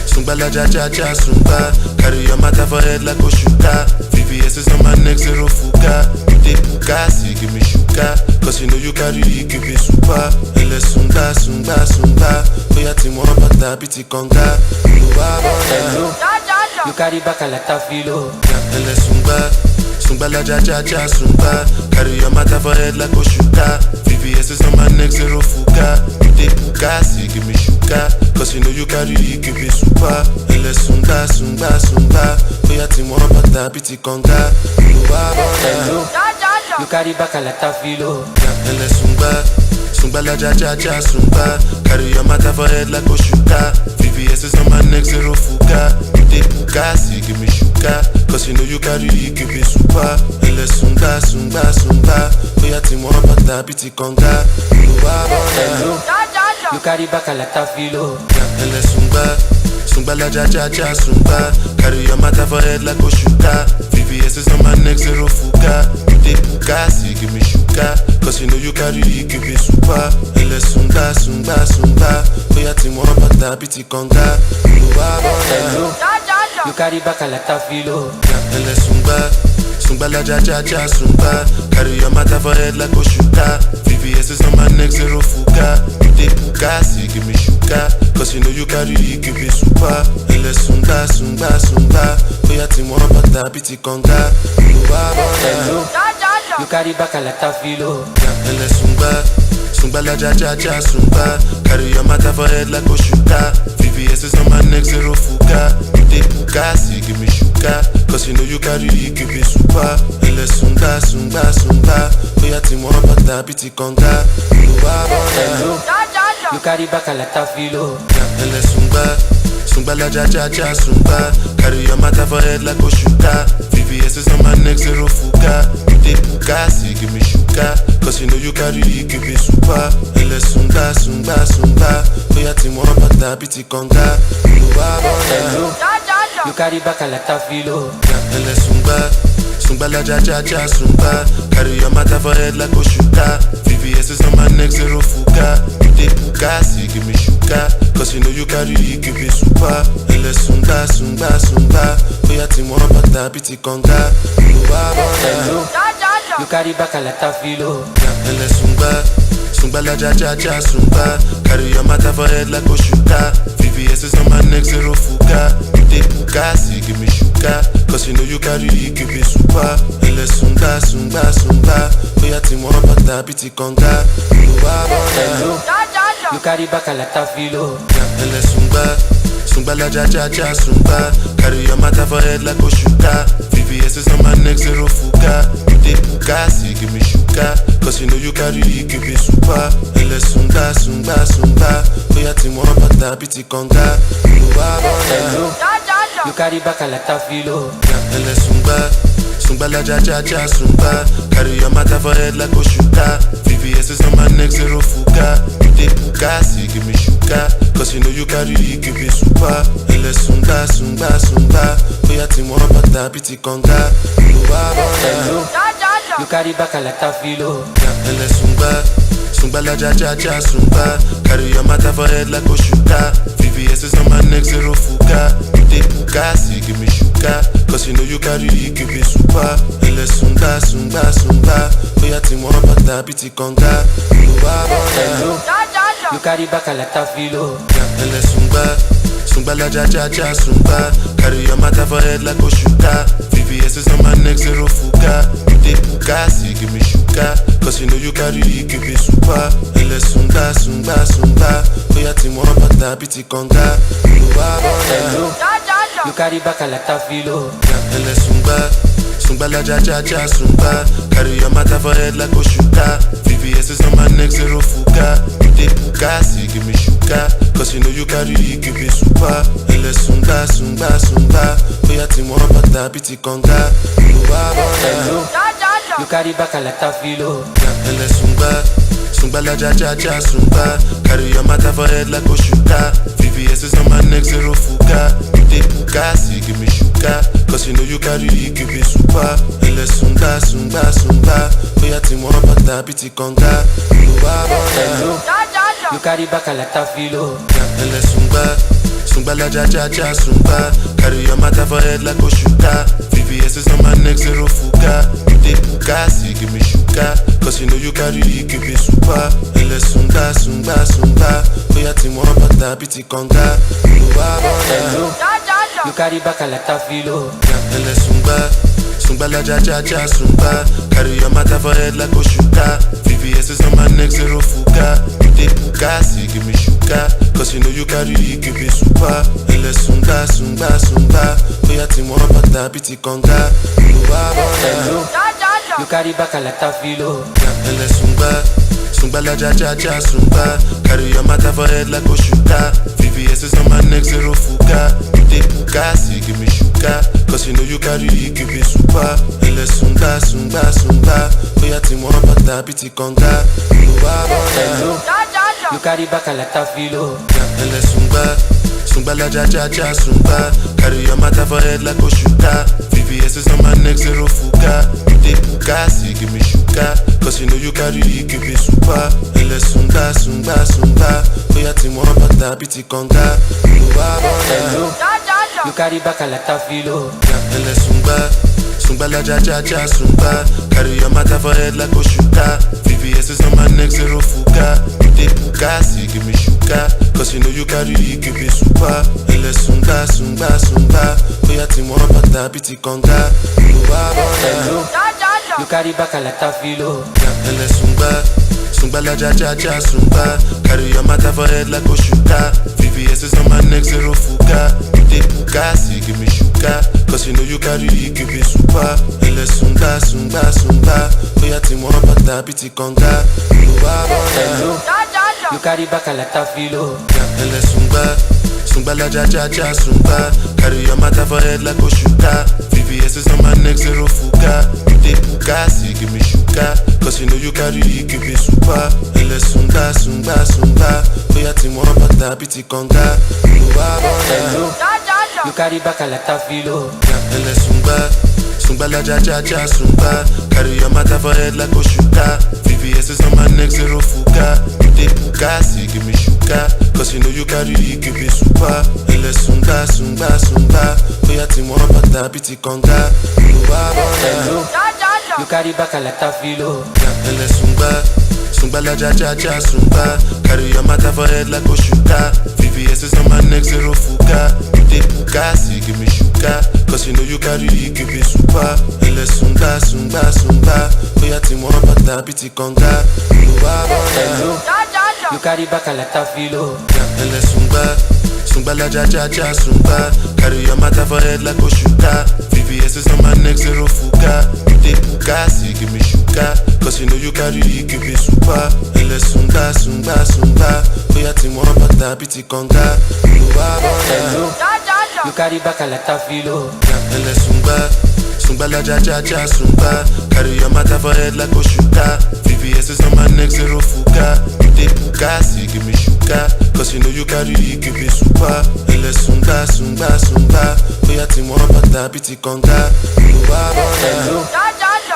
Sungba la ja ja ja sungba. Carry your matter for head like Oshuka. VVS is on my neck, zero fuka. You dey puka, see give me shuka. Cause you know you carry, give me super. Ele sungba, sungba, sungba. Oya ti mo bata biti konga. Hello, you carry back a lot of filo. Ele sungba la ja ja ja sungba. Carry your matter for head like Oshuka. VVS is on my neck, zero fuka. You dey puka, see give me shuka. Cause you know you carry, give me super. Ele sungba, sungba, sungba. Oya ti mo bata biti konga. Hello, you carry back a lot of filo. Ele sungba la ja ja ja sungba. Carry your matter for head like Oshuka. VVS is on my neck, zero fuka. You dey puka, see give me shuka. Cause you know you carry, give me super. Ele sungba, sungba, sungba. Oya ti mo bata biti konga. Hello, you carry back a lot of filo. Ele sungba la ja ja ja sungba. Carry your matter for head like Oshuka. VVS is on my neck, zero fuka. You dey puka, see give me shuka. Cause you know you carry, give me super. Ele sungba, sungba, sungba. Oya ti mo bata biti konga. Hello, you carry back a lot of filo. Ele sungba la ja ja ja sungba. Carry your matter for head like Oshuka. VVS is on my neck, zero fuka. You dey puka, see give me shuka. Cause you know you carry, give me super. Ele sungba, sungba, sungba. Oya ti mo bata biti konga. Hello, you carry back a lot of filo. Ele sungba la ja ja ja sungba. Carry your matter for head like Oshuka. VVS is on my neck, zero fuka. You dey puka, see give me shuka. Cause you know you carry, give me super. Ele sungba, sungba, sungba. Oya ti mo bata biti konga. Hello, you carry back a lot of filo. Ele sungba la ja ja ja sungba. Carry your matter for head like Oshuka. VVS is on my neck, zero fuka. You dey puka, see give me shuka. Cause you know you carry, give me super. Ele sungba, sungba, sungba. Oya ti mo bata biti konga. Hello, you carry back a lot of filo. Ele sungba la ja ja ja sungba. Carry your matter for head like Oshuka. VVS is on my neck, zero fuka. You dey puka, see give me shuka. Cause you know you carry, give me super. Ele sungba, sungba, sungba. Oya ti mo bata biti konga. Hello, you carry back a lot of filo. Ele sungba la ja ja ja sungba. Carry your matter for head like Oshuka. VVS is on my neck, zero fuka. You dey puka, see give me shuka. Cause you know you carry, give me super. Ele sungba, sungba, sungba. Oya ti mo bata biti konga. Hello, you carry back a lot of filo. Ele sungba la ja ja ja sungba. Carry your matter for head like Oshuka. VVS is on my neck, zero fuka. You dey puka, see give me shuka. Cause you know you carry, give me super. Ele sungba, sungba, sungba. Oya ti mo bata biti konga. Hello, you carry back a lot of filo. Ele sungba la ja ja ja sungba. Carry your matter for head like Oshuka. VVS is on my neck, zero fuka. You dey puka, see give me shuka. Cause you know you carry, give me super. Ele sungba, sungba, sungba. Oya ti mo bata biti konga. Hello, you carry back a lot of filo. Ele sungba la ja ja ja sungba. Carry your matter for head like Oshuka. VVS is on my neck, zero fuka. You dey puka, see give me shuka. Cause you know you carry, give me super. Ele sungba, sungba, sungba. Oya ti mo bata biti konga. Hello, you carry back a lot of filo. Ele sungba la ja ja ja sungba. Carry your matter for head like Oshuka. VVS is on my neck, zero fuka. You dey puka, see give me shuka. Cause you know you carry, give me super. Ele sungba, sungba, sungba. Oya ti mo bata biti konga. Hello, you carry back a lot of filo. Ele sungba la ja ja ja sungba. Carry your matter for head like Oshuka. VVS is on my neck, zero fuka. You dey puka, see give me shuka. Cause you know you carry, give me super. Ele sungba, sungba, sungba. Oya ti mo bata biti konga. Hello, you carry back a lot of filo. Ele sungba la ja ja ja sungba. Carry your matter for head like Oshuka. VVS is on my neck, zero fuka. You dey puka, see give me shuka. Cause you know you carry, give me super. Ele sungba, sungba, sungba. Oya ti mo bata biti konga. Hello, you carry back a lot of filo. Ele Sungba la ja ja ja sungba. Carry your matter for head like Oshuka. VVS is on my neck, zero fuka. You dey puka, see give me shuka. Cause you know you carry, give me super. Ele sunga, sunga, sunga. Oya ti mo bata biti konga. Hello, you carry back a lot of filo. Ele sunga. Sungba la ja ja ja sungba. Carry your matter for head like Oshuka. VVS is on my neck, zero fuka. You dey puka, see give me shuka. Cause you know you carry, give me super. Ele sunga, sunga, sunga. Oya ti mo bata biti konga. Hello, you carry back a lot of filo. Ele sunga. Sungba la ja ja ja sungba. Carry your matter for head like Oshuka. VVS is on my neck, zero fuka. You dey puka, see give me shuka. Cause you know you carry, give me super. Ele sunga, sunga, sunga. Oya ti mo bata biti konga. Hello, you carry back a lot of filo. Ele sunga. Sungba la ja ja ja sungba. Carry your matter for head like Oshuka. VVS is on my neck, zero fuka. You dey puka, see give me shuka. Cause you know you carry, give me super. Ele sunga, sunga, sunga. Oya ti mo bata biti konga. Hello, you carry back a lot of filo. Ele sunga. Sungba la ja ja ja sungba. Carry your matter for head like Oshuka. VVS is on my neck, zero fuka. You dey puka, see give me shuka. Cause you know you carry, give me super. Ele sunga, sunga, sunga. Oya ti mo bata biti konga. Hello, you carry back a lot of filo. Ele sunga. Sungba la ja ja ja sungba. Carry your matter for head like Oshuka. VVS is on my neck, zero fuka. You dey puka, see give me shuka. Cause you know you carry, give me super. Ele sunga, sunga, sunga. Oya ti mo bata biti konga. Hello, you carry back a lot of filo. Ele sunga. Sungba la ja ja ja sungba. Carry your matter for head like Oshuka. VVS is on my neck, zero fuka. You dey puka, see give me shuka. Cause you know you carry, give me super. Ele sunga, sunga, sunga. Oya ti mo bata biti konga. Hello, you carry back a lot of filo. Ele sunga. Sungba la ja ja ja sungba. Carry your matter for head like Oshuka. VVS is on my neck, zero fuka. You dey puka, see give me shuka. Cause you know you carry, give me super. Ele sunga, sunga, sunga. Oya ti mo bata biti konga. Hello, you carry back a lot of filo. Ele sunga. Sungba la ja ja ja sungba. Carry your matter for head like Oshuka. VVS is on my neck, zero fuka. You dey puka, see give me shuka. Cause you know you carry, give me super. Ele sunga, sunga, sunga. Oya ti mo bata biti konga. Hello, you carry back a lot of filo. Ele sunga. Sungba la ja ja ja sungba. Carry your matter for head like Oshuka. VVS is on my neck, zero fuka. You dey puka, see give me shuka. Cause you know you carry, give me super. Ele sunga, sunga, sunga. Oya ti mo bata biti konga. Hello, you carry back a lot of filo. Ele sunga. Sungba la ja ja ja sungba. Carry your matter for head like Oshuka. VVS is on my neck, zero fuka. You dey puka, see give me shuka. Cause you know you carry, give me super. Ele sunga, sunga, sunga. Oya ti mo bata biti konga. Hello,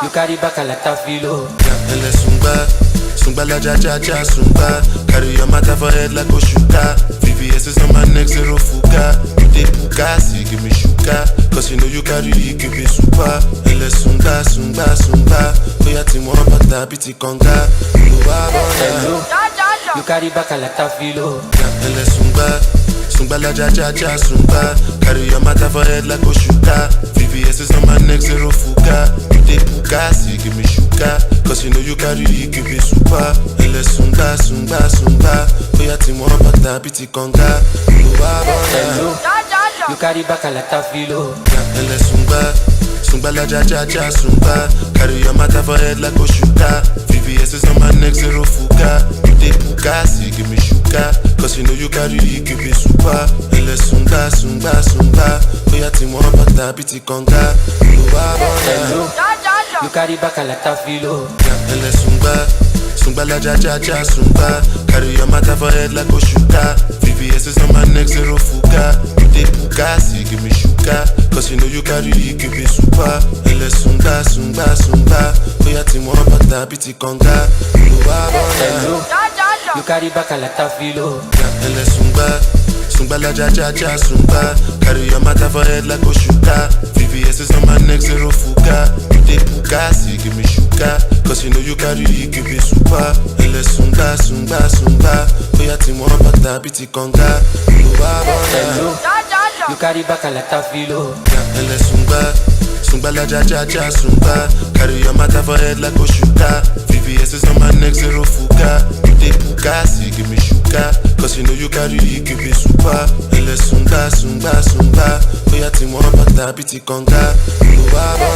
you carry back a lot of filo. Ele sunga. Sungba la ja ja ja sungba. Carry your matter for head like Oshuka. VVS is on my neck, zero fuka. You dey puka, see give me shuka. Cause you know you carry, give me super. Ele sunga, sunga, sunga. Oya ti mo bata biti konga. Hello, you carry back a lot of filo. Ele sunga. Sungba la ja ja ja sungba. Carry your matter for head like Oshuka. VVS is on my neck, zero fuka. You dey puka, see give me shuka. Cause you know you carry, give me super. Ele sunga, sunga, sunga. Oya ti mo bata biti konga. Hello, you carry back a lot of filo. Ele sunga. Sungba la ja ja ja sungba. Carry your matter for head like Oshuka. VVS is on my neck, zero fuka. You dey puka, see give me shuka. Cause you know you carry, give me super. Ele sunga, sunga, sunga. Oya ti mo bata biti konga. Hello, you carry back a lot of filo. Ele sunga. Sungba la ja ja ja sungba. Carry your matter for head like Oshuka. VVS is on my neck, zero fuka. You dey puka, see give me shuka. Cause you know you carry, give me super. Ele sunga, sunga, sunga. Oya ti mo bata biti konga. Hello, you carry back a lot of filo. Ele sunga. Sungba la ja ja ja sungba. Carry your matter for head like Oshuka. VVS is on my neck, zero fuka. You dey puka, see give me shuka. Cause you know you carry, give me super. Ele sunga, sunga, sunga. Oya ti mo bata biti konga. Hello, you carry back a lot of filo. Ele sunga. Sungba la ja ja ja sungba. Carry your matter for head like Oshuka. VVS is on my neck, zero fuka. You dey puka, see give me shuka. Cause you know you carry, give me super. Ele sunga, sunga, sunga. Oya ti mo bata biti konga.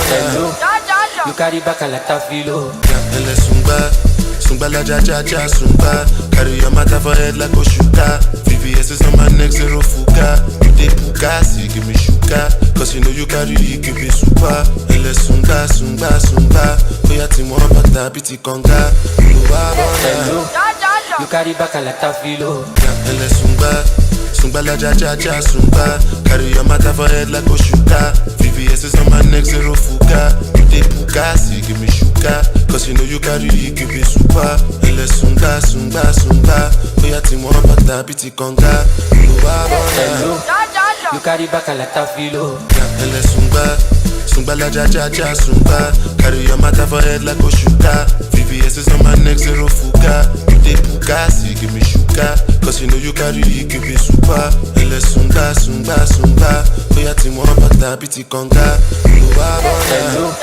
Hello, you carry back a lot of filo. Ele sunga. Sungba la ja ja ja sungba. Carry your matter for head like Oshuka. VVS is on my neck, zero fuka. You dey puka, see give me shuka. Cause you know you carry, give me super. Ele sunga, sunga, sunga. Oya ti mo bata biti konga. Hello, you carry back a lot of filo. Ele sunga. Sungba la ja ja ja sungba. Carry your matter for head like Oshuka. VVS is on my neck, zero fuka. You dey puka, see give me shuka. Cause you know you carry, give me super. Ele sunga, sunga, sunga. Oya ti mo bata biti konga. Hello, you carry back a lot of filo. Ele sunga. Sungba la ja ja ja sungba. Carry your matter for head like Oshuka. VVS is on my neck, zero fuka. You dey puka, see give me shuka. Cause you know you carry, give me super. Ele sunga, sunga, sunga. Oya ti mo bata biti konga. Hello,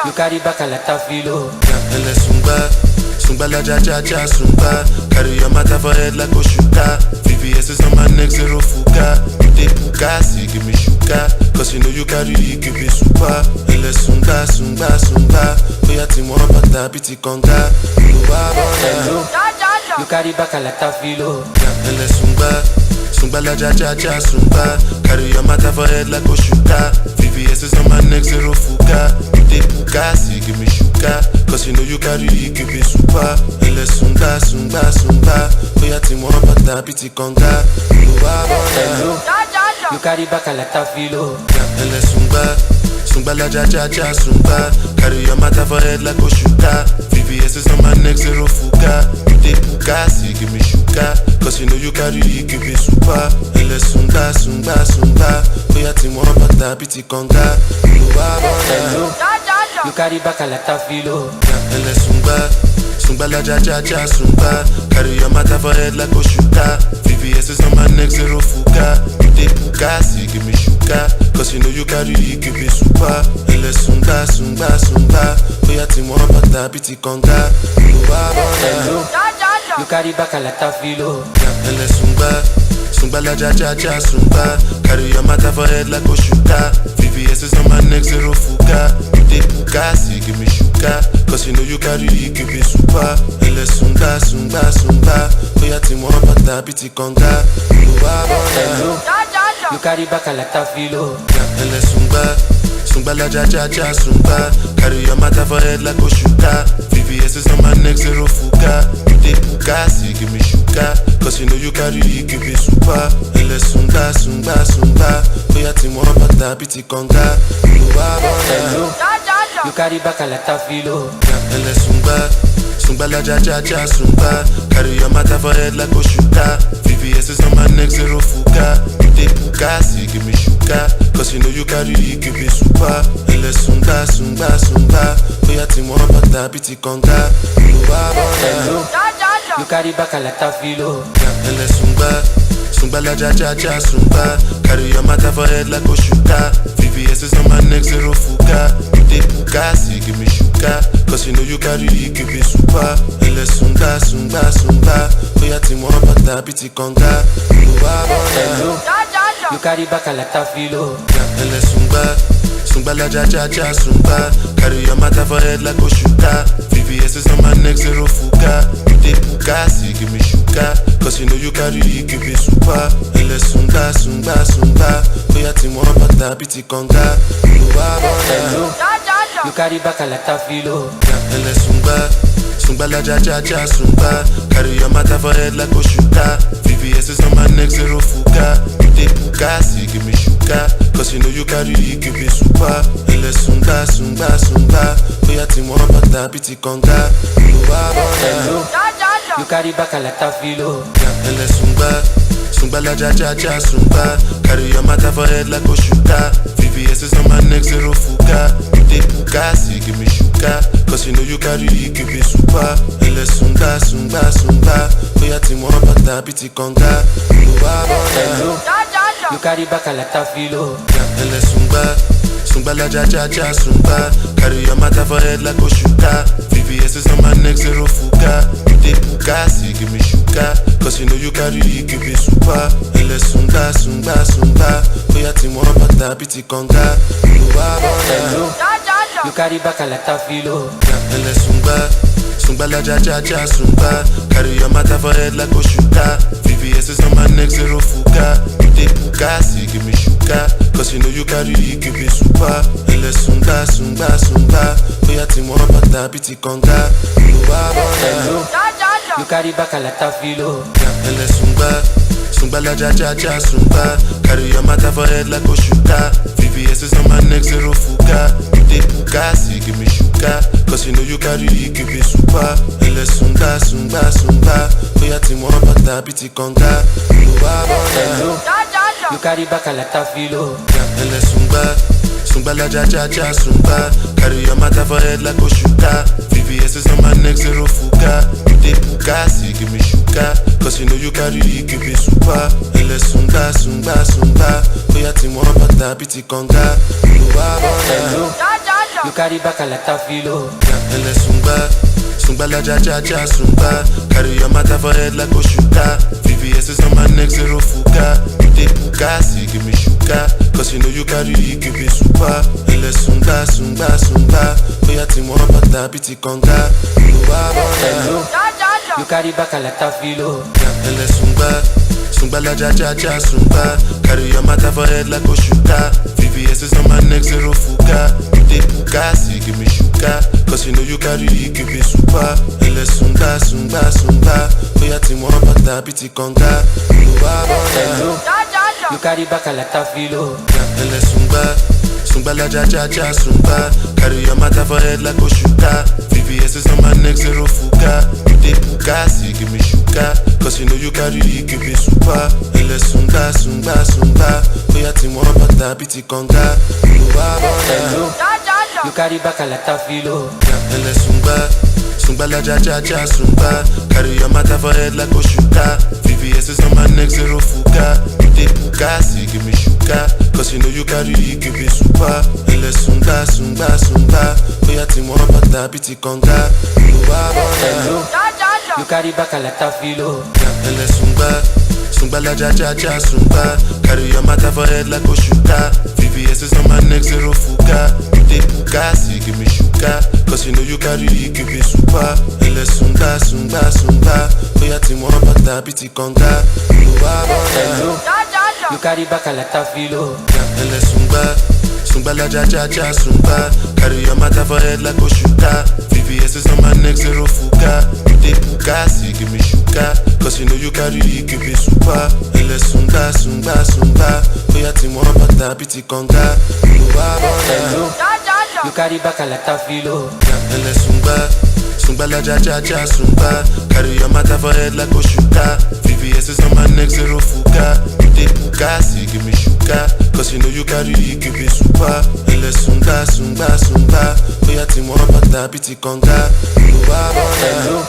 you carry back a lot of filo. Ele sunga. Sungba la ja ja ja sungba. Carry your matter for head like Oshuka. VVS is on my neck, zero fuka. You dey puka, see give me shuka. Cause you know you carry, give me super. Ele sunga, sunga, sunga. Oya ti mo bata biti konga. Hello, you carry back a lot of filo. Ele sunga. Sungba la ja ja ja sungba. Carry your matter for head like Oshuka. VVS is on my neck, zero fuka. You dey puka, see give me shuka. Cause you know you carry, give me super. Ele sunga, sunga, sunga. Oya ti mo bata biti konga. Hello, you carry back a lot of filo. Ele sunga. Sungba la ja ja ja sungba. Carry your matter for head like Oshuka. VVS is on my neck, zero fuka. You dey puka, see give me shuka. Cause you know you carry, give me super. Ele sunga, sunga, sunga. Oya ti mo bata biti konga. Hello, you carry back a lot of filo. Ele sunga. Sungba la ja ja ja sungba. Carry your matter for head like Oshuka. VVS is on my neck, zero fuka. You dey puka, see give me shuka. Cause you know you carry, give me super. Ele sunga, sunga, sunga. Oya ti mo bata biti konga. Hello, you carry back a lot of filo. Ele sunga. Sungba la ja ja ja sungba. Carry your matter for head like Oshuka. VVS is on my neck, zero fuka. You dey puka, see give me shuka. Cause you know you carry, give me super. Ele sunga, sunga, sunga. Oya ti mo bata biti konga. Hello, you carry back a lot of filo. Ele sunga. Sungba la ja ja ja sungba. Carry your matter for head like Oshuka. VVS is on my neck, zero fuka. You dey puka, see give me shuka. Cause you know you carry, give me super. Ele sunga, sunga, sunga. Oya ti mo bata biti konga. Hello, you carry back a lot of filo. Ele sunga. Sungba la ja ja ja sungba. Carry your matter for head like Oshuka. VVS is on my neck, zero fuka. You dey puka, see give me shuka. Cause you know you carry, give me super. Ele sunga, sunga, sunga. Oya ti mo bata biti konga. Hello, you carry back a lot of filo. Ele sunga. Sungba la ja ja ja sungba. Carry your matter for head like Oshuka. VVS is on my neck, zero fuka. You dey puka, see give me shuka. Cause you know you carry, give me super. Ele sunga, sunga, sunga. Oya ti mo bata biti konga. Hello, you carry back a lot of filo. Ele sunga. Sungba la ja ja ja sungba. Carry your matter for head like Oshuka. VVS is on my neck, zero fuka. You dey puka, see give me shuka. Cause you know you carry, give me super. Ele sunga, sunga, sunga. Oya ti mo bata biti konga. Hello, you carry back a lot of filo. Ele sunga. Sungba la ja ja ja sungba. Carry your matter for head like Oshuka. VVS is on my neck, zero fuka. You dey puka, see give me shuka. Cause you know you carry, give me super. Ele sunga, sunga, sunga. Oya ti mo bata biti konga. Hello, you carry back a lot of filo. Ele sunga. Sungba Sungba la ja ja ja sungba. Carry your matter for head like Oshuka. VVS is on my neck, zero fuka. You dey puka, see give me shuka. Cause you know you carry, give me super. Ele sunga, sunga, sunga. Oya ti mo bata biti konga. Hello, you carry back a lot of filo. Ele sunga. Sungba la ja ja ja sungba. Carry your matter for head like Oshuka. VVS is on my neck, zero fuka. You dey puka, see give me shuka. Cause you know you carry, give me super. Ele sunga, sunga, sunga. Oya ti mo bata biti konga. Hello, you carry back a lot of filo. Ele sunga. Sungba la ja ja ja sungba. Carry your matter for head like Oshuka. VVS is on my neck, zero fuka. You dey puka, see give me shuka. Cause you know you carry, give me super. Ele sunga, sunga, sunga. Oya ti mo bata biti konga. Hello, you carry back a lot of filo. Ele sunga. Sungba la ja ja ja sungba. Carry your matter for head like Oshuka. VVS is on my neck, zero fuka. You dey puka, see give me shuka. Cause you know you carry, give me super. Ele sunga, sunga, sunga. Oya ti mo bata biti konga. Hello, you carry back a lot of filo. Ele sunga. Sungba la ja ja ja sungba. Carry your matter for head like Oshuka. VVS is on my neck, zero fuka. You dey puka, see give me shuka. Cause you know you carry, give me super. Ele sunga, sunga, sunga. Oya ti mo bata biti konga. Hello, you carry back a lot of filo. Ele sunga. Sungba la ja ja ja sungba. Carry your matter for head like Oshuka. VVS is on my neck, zero fuka. You dey puka, see give me shuka. Cause you know you carry, give me super. Ele sunga, sunga, sunga. Oya ti mo bata biti konga. Hello, you carry back a lot of filo. Ele sunga. Sungba la ja ja ja sungba. Carry your matter for head like Oshuka. VVS is on my neck, zero fuka. You dey puka, see give me shuka. Cause you know you carry, give me super. Ele sunga, sunga, sunga. Oya ti mo bata biti konga. Hello, you carry back a lot of filo. Ele sunga. Sungba la ja ja ja sungba. Carry your matter for head like Oshuka. VVS is on my neck, zero fuka. You dey puka, see give me shuka. Cause you know you carry, give me super. Ele sunga, sunga, sunga. Oya ti mo bata biti konga. Hello, you carry back a lot of filo. Ele sunga. Sungba la ja ja ja sungba. Carry your matter for head like Oshuka. VVS is on my neck, zero fuka. You dey puka, see give me shuka. Cause you know you carry, give me super. Ele sunga, sunga, sunga. Oya ti mo bata biti konga. Hello, you carry back a lot of filo. Ele sunga. Sungba la ja ja ja sungba. Carry your matter for head like Oshuka. VVS is on my neck, zero fuka. You dey puka, see give me shuka. Cause you know you carry, give me super. Ele sunga, sunga, sunga. Oya ti mo bata biti konga. Hello, you carry back a lot of filo. Ele sunga. Sungba la ja ja ja sungba. Carry your matter for head like Oshuka. VVS is on my neck, zero fuka. You dey puka, see give me shuka. Cause you know you carry, give me super. Ele sunga, sunga, sunga. Oya ti mo bata biti konga. Hello, you carry back a lot of filo. Ele sunga. Sungba la ja ja ja sungba. Carry your matter for head like Oshuka. VVS is on my neck, zero fuka. You dey puka, see give me shuka. Cause you know you carry, give me super. Ele sunga, sunga, sunga. Oya ti mo bata biti konga. Hello,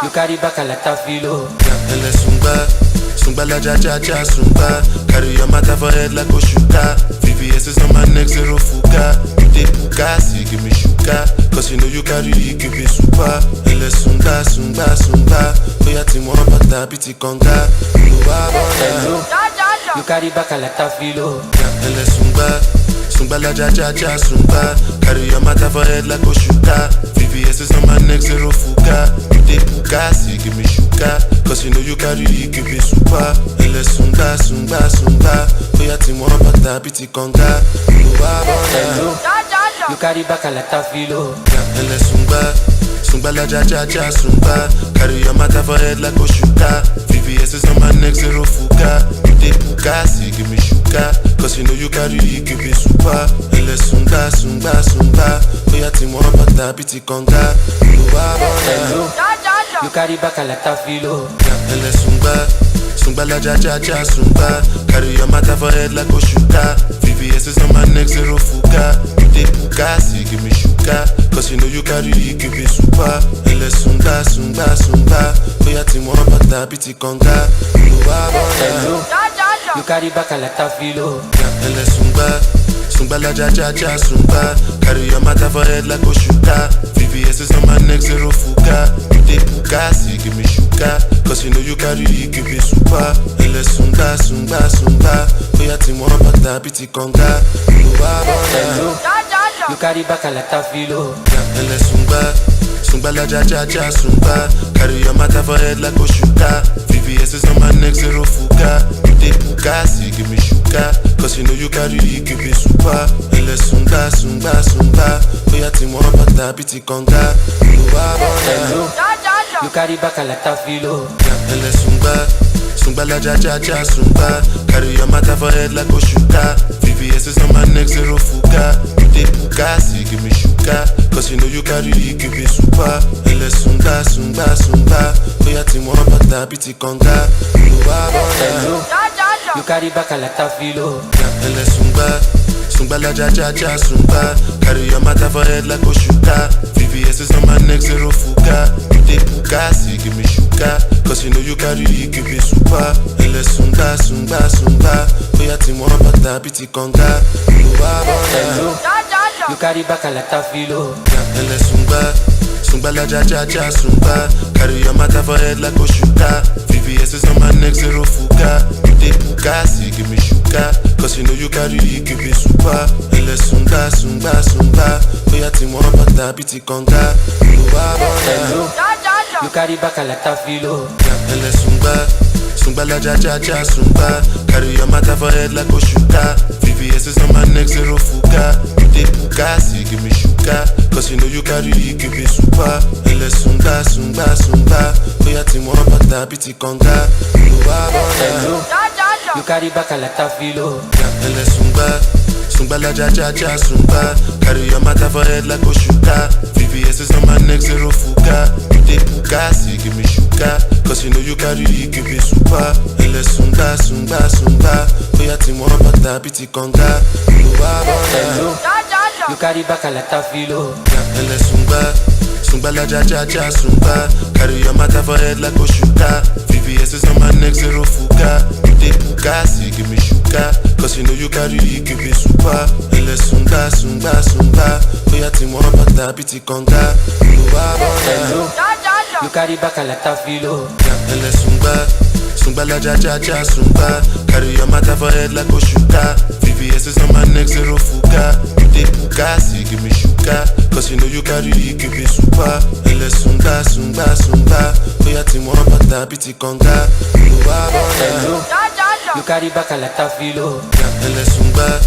you carry back a lot of filo. Ele sunga. Sungba la ja ja ja sungba. Carry your matter for head like Oshuka. VVS is on my neck, zero fuka. You dey puka, see give me shuka. Cause you know you carry, give me super. Ele sunga, sunga, sunga. Oya ti mo bata biti konga. Hello, you carry back a lot of filo. Ele sunga. Sungba la ja ja ja sungba. Carry your matter for head like Oshuka. VVS is on my neck, zero fuka. You dey puka, see give me shuka. Cause you know you carry, give me super. Ele sunga, sunga, sunga. Oya ti mo bata biti konga. Hello, you carry back a lot of filo. Ele sunga. Sungba la ja ja ja sungba. Carry your matter for head like Oshuka. VVS is on my neck, zero fuka. You dey puka, see give me shuka. Cause you know you carry, give me super. Ele sunga, sunga, sunga. Oya ti mo bata biti konga. Hello, you carry back a lot of filo. Ele sunga. Sungba la ja ja ja sungba. Carry your matter for head like Oshuka. VVS is on my neck, zero fuka. You dey puka, see give me shuka. Cause you know you carry, give me super. Ele sunga, sunga, sunga. Oya ti mo bata biti konga. Hello, you carry back a lot of filo. Ele sunga. Sungba la ja ja ja sungba. Carry your matter for head like Oshuka. VVS is on my neck, zero fuka. You dey puka, see give me shuka. Cause you know you carry, give me super. Ele sunga, sunga, sunga. Oya ti mo bata biti konga. Hello, you carry back a lot of filo. Ele sunga. Sungba la ja ja ja sungba. Carry your matter for head like Oshuka. VVS is on my neck, zero fuka. You dey puka, see give me shuka. Cause you know you carry, give me super. Ele sunga, sunga, sunga. Oya ti mo bata biti konga. Hello, you carry back a lot of filo. Ele sunga. Sungba la ja ja ja sungba. Carry your matter for head like Oshuka. VVS is on my neck, zero fuka. You dey puka, see give me shuka. Cause you know you carry, give me super. Ele sunga, sunga, sunga. Oya ti mo bata biti konga. Hello, you carry back a lot of filo. Ele sunga. Sungba la ja ja ja sungba. Carry your matter for head like Oshuka. VVS is on my neck, zero fuka. You dey puka, see give me shuka. Cause you know you carry, give me super. Ele sunga, sunga, sunga. Oya ti mo bata biti konga. Hello, you carry back a lot of filo. Ele sunga. Sungba la ja ja ja sungba. Carry your matter for head like Oshuka. VVS is on my neck, zero fuka. You dey puka, see give me shuka. Cause you know you carry, give me super. Ele sunga, sunga, sunga. Oya ti mo bata biti konga. Hello, you carry back a lot of filo. Ele sunga. Sungba la ja ja ja sungba. Carry your matter for head like Oshuka. VVS is on my neck, zero fuka. You dey puka, see give me shuka. Cause you know you carry, give me super. Ele sunga, sunga, sunga. Oya ti mo bata biti konga. Hello, you carry back a lot of filo. Ele sunga. Sungba la ja ja ja sungba. Carry your matter for head like Oshuka. VVS is on my neck, zero fuka. You dey puka, see give me shuka. Cause you know you carry, give me super. Ele sunga, sunga, sunga. Oya ti mo bata biti konga. Hello, you carry back a lot of filo. Ele sunga. Sungba la ja ja ja sungba. Carry your matter for head like Oshuka. VVS is on my neck, zero fuka. You dey puka, see give me shuka. Cause you know you carry, give me super. Ele sunga, sunga, sunga. Oya ti mo bata biti konga. Hello, you carry back a lot of filo. Ele sunga. Sungba la ja ja ja sungba. Carry your matter for head like Oshuka. VVS is on my neck, zero fuka. You dey puka, see give me shuka. Cause you know you carry, give me super. Ele sunga, sunga, sunga. Oya ti mo bata biti konga. Hello, you carry back a lot of filo. Ele sunga.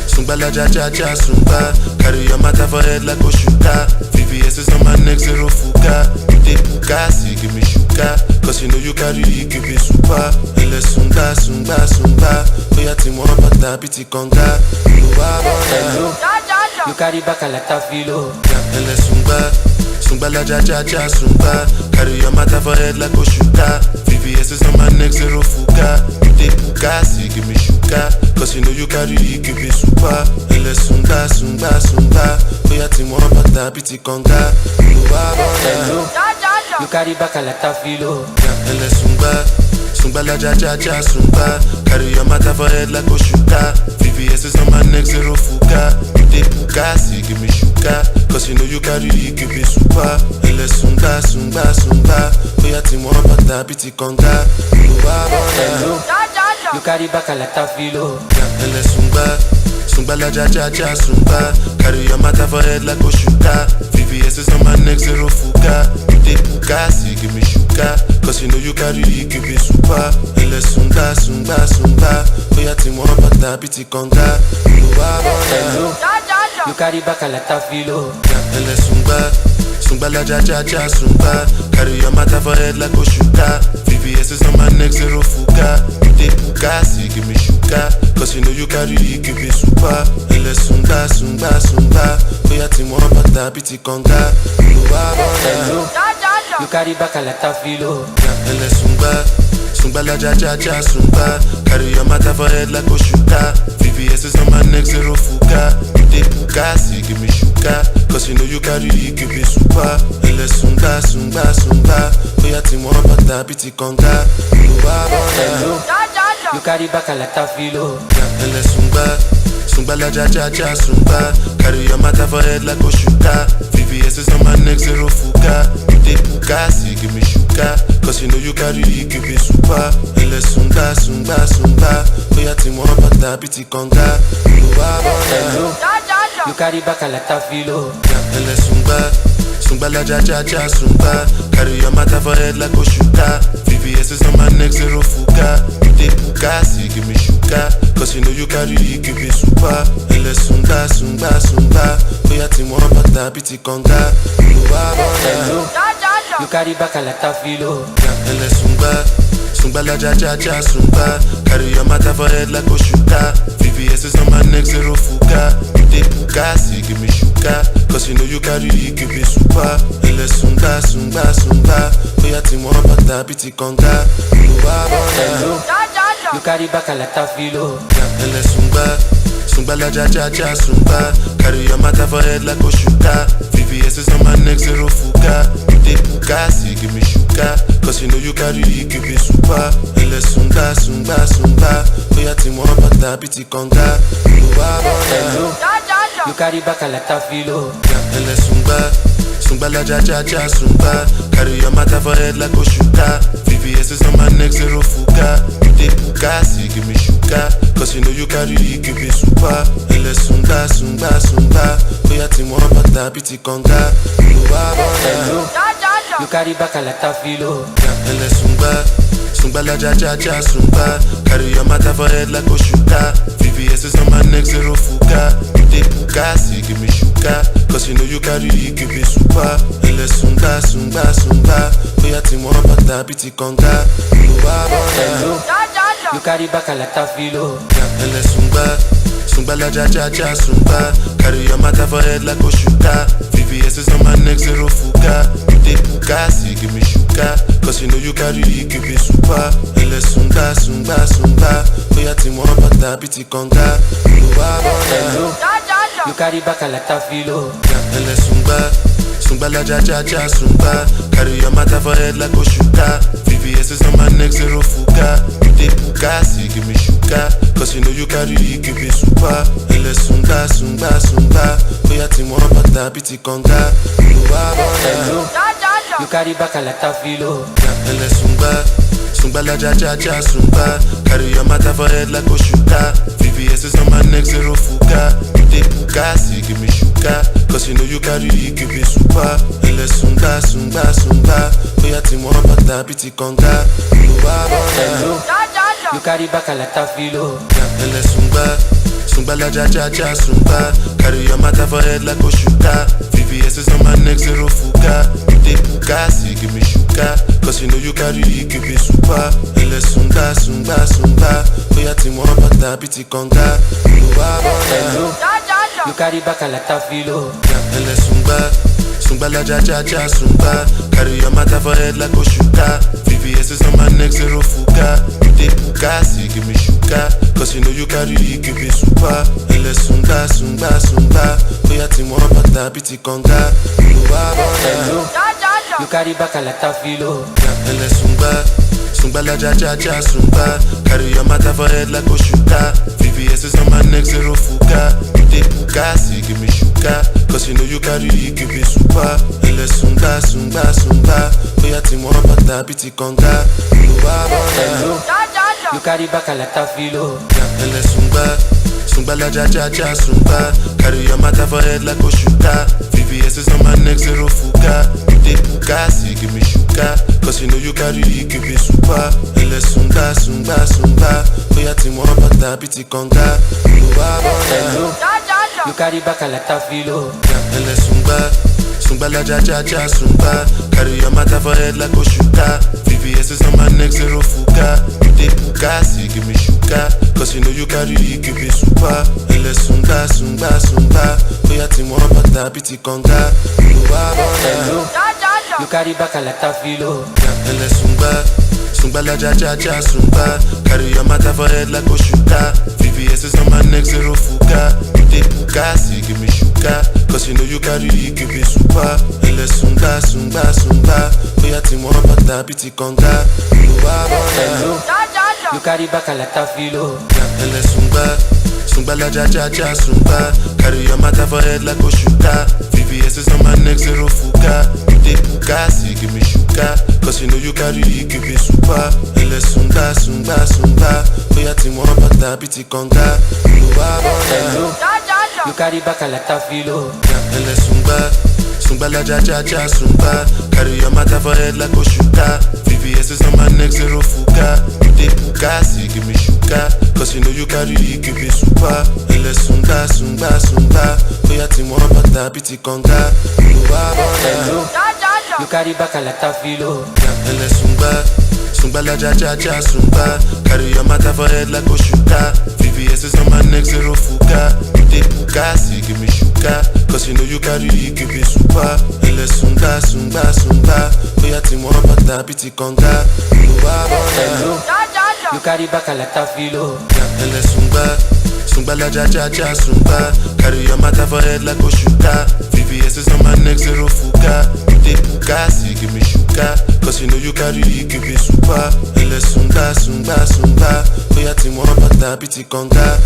Sungba la ja ja ja sungba. Carry your matter for head like Oshuka. VVS is on my neck, zero fuka. You dey puka, see give me shuka. Cause you know you carry, give me super. Ele sunga, sunga, sunga. Oya ti mo bata biti konga. Hello, you carry back a lot of filo. Ele sunga. Sungba la ja ja ja sungba. Carry your matter for head like Oshuka. VVS is on my neck, zero fuka. You dey puka, see give me shuka. Cause you know you carry, give me super. Ele sunga, sunga, sunga. Oya ti mo bata biti konga. Hello, you carry back a lot of filo. Ele sunga. Sungba la ja ja ja sungba. Carry your matter for head like Oshuka. VVS is on my neck, zero fuka. You dey puka, see give me shuka. Cause you know you carry, give me super. Ele sunga, sunga, sunga. Oya ti mo bata biti konga. Hello, you carry back a lot of filo. Ele sunga. Sungba la ja ja ja sungba. Carry your matter for head like Oshuka. VVS is on my neck, zero fuka. You dey puka, see give me shuka. Cause you know you carry, give me super. Ele sunga, sunga, sunga. Oya ti mo bata biti konga. Hello, you carry back a lot of filo. Ele sunga. Sungba la ja ja ja sungba. Carry your matter for head like Oshuka. VVS is on my neck, zero fuka. You dey puka, see give me shuka. Cause you know you carry, give me super. Ele sunga, sunga, sunga. Oya ti mo bata biti konga. Hello, you carry back a lot of filo. Ele sunga. Sungba la ja ja ja sungba. Carry your matter for head like Oshuka. VVS is on my neck, zero fuka. You dey puka, see give me shuka. Cause you know you carry, give me super. Ele sunga, sunga, sunga. Oya ti mo pata biti konga. You carry back a lot of filo. Ele sunga. Sungba la ja ja ja sungba. Carry your matter for head like Oshuka. VVS is on my neck, zero fuka. You dey puka, see give me shuka. Cause you know you carry, give me super. Ele sunga, sunga, sunga. Oya ti mo pata biti konga. You carry back a lot of filo. Ele sunga. Sungba la ja ja ja sungba. Carry your matter for head like Oshuka. VVS is on my neck, zero fuka. You dey puka, see give me shuka. Cause you know you carry, give me super. Ele sunga, sunga, sunga. Oya ti mo pata biti konga. You carry back a lot of filo. Ele sunga. Sungba la ja ja ja sungba. Carry your matter for head like Oshuka. VVS is on my neck, zero fuka. You dey puka, see give me shuka. Cause you know you carry, give me super. Ele sunga, sunga, sunga. Oya ti mo pata biti konga. You carry back a lot of filo. Ele sunga. Sungba la ja ja ja sungba. Carry your matter for head like Oshuka. VVS is on my neck, zero fuka. You dey puka, see give me shuka. Cause you know you carry, give me super. Ele sunga, sunga, sunga. Oya ti mo pata biti konga. You carry back a lot of filo. Ele sunga. Sungba la ja ja ja sungba. Carry your matter for head like Oshuka. VVS is on my neck, zero fuka. You dey puka, see give me shuka. Cause you know you carry, give me super. Ele sunga, sunga, sunga. Oya ti mo pata biti konga. You carry back a lot of filo. Ele sunga. Sungba la ja ja ja sungba. Carry your matter for head like Oshuka. VVS is on my neck, zero fuka. You dey puka, see give me shuka. Cause you know you carry, give me super. Ele sunga, sunga, sunga. Oya ti mo pata biti konga. You carry back a lot of filo. Ele sunga. Sungba la ja ja ja sungba. Carry your matter for head like Oshuka. VVS is on my neck, zero fuka. You dey puka, see give me shuka. Cause you know you carry, give me super. Ele sunga, sunga, sunga. Oya ti mo pata biti konga. You carry back a lot of filo. Ele sunga. Sungba la ja ja ja sungba. Carry your matter for head like Oshuka. VVS is on my neck, zero fuka. You dey puka, see give me shuka. Cause you know you carry, give me super. Ele sunga, sunga, sunga. Oya ti mo pata biti konga. You carry back a lot of filo. Ele sunga. Sungba la ja ja ja sungba. Carry your matter for head like Oshuka. VVS is on my neck, zero fuka. You dey puka, see give me shuka. Cause you know you carry, give me super. Ele sunga, sunga, sunga. Oya ti mo pata biti konga. You carry back a lot of filo. Ele sunga. Sungba la ja ja ja sungba. Carry your matter for head like Oshuka. VVS is on my neck, zero fuka. You dey puka, see give me shuka. Cause you know you carry, give me super. Ele sunga, sunga, sunga. Oya ti mo pata biti konga. You carry back a lot of filo. Ele sunga. Sungba la ja ja ja sungba. Carry your matter for head like Oshuka. VVS is on my neck, zero fuka. You dey puka, see give me shuka. Cause you know you carry, give me super. Ele sunga, sunga, sunga. Oya ti mo pata biti konga. You carry back a lot of filo. Ele sunga. Sungba la ja ja ja sungba. Carry your matter for head like Oshuka. VVS is on my neck, zero fuka. You dey puka, see give me shuka. Cause you know you carry, give me super. Ele sunga, sunga, sunga. Oya ti mo pata biti konga. You carry back a lot of filo. Ele sunga. Sungba la ja ja ja sungba. Carry your matter for head like Oshuka. VVS is on my neck, zero fuka. You dey puka, see give me shuka. Cause you know you carry, give me super. Ele sunga, sunga, sunga. Oya ti mo pata biti konga. You carry back a lot of filo. Ele sunga. Sungba la ja ja ja sungba. Carry your matter for head like Oshuka. VVS is on my neck, zero fuka. You dey puka, see give me shuka. Cause you know you carry, give me super. Ele sunga, sunga, sunga. Oya ti mo pata biti konga. You carry back a lot of filo. Ele sunga. Sungba la ja ja ja sungba. Carry your matter for head like Oshuka. VVS is on my neck, zero fuka. You dey puka, see give me shuka. Cause you know you carry, give me super. Ele sunga, sunga, sunga. Oya ti mo pata biti konga. You carry back a lot of filo. Ele sunga. Sungba la ja ja ja sungba. Carry your matter for head like Oshuka. VVS is on my neck, zero fuka. You dey puka, see give me shuka. Cause you know you carry, give me super. Ele sunga, sunga, sunga. Oya ti mo pata biti konga. You carry back a lot of filo. Ele sunga. Sungba la ja ja ja sungba. Carry your matter for head like Oshuka. VVS is on my neck, zero fuka. You dey puka, see give me shuka. Cause you know you carry, give me super. Ele sunga, sunga, sunga. Oya ti mo pata biti konga. You carry back a lot of filo. Ele sunga. Sungba la ja ja ja sungba. Carry your matter for head like Oshuka. VVS is on my neck, zero fuka. You dey puka, see give me shuka. Cause you know you carry, give me super. Ele sunga, sunga, sunga. Oya ti mo pata biti konga. You carry back a lot of filo. Ele sunga. Sungba la ja ja ja sungba. Carry your matter for head like Oshuka. VVS is on my neck, zero fuka. You dey puka, see give me shuka. Cause you know you carry, give me super. Ele sunga, sunga, sunga. Oya ti mo pata biti konga.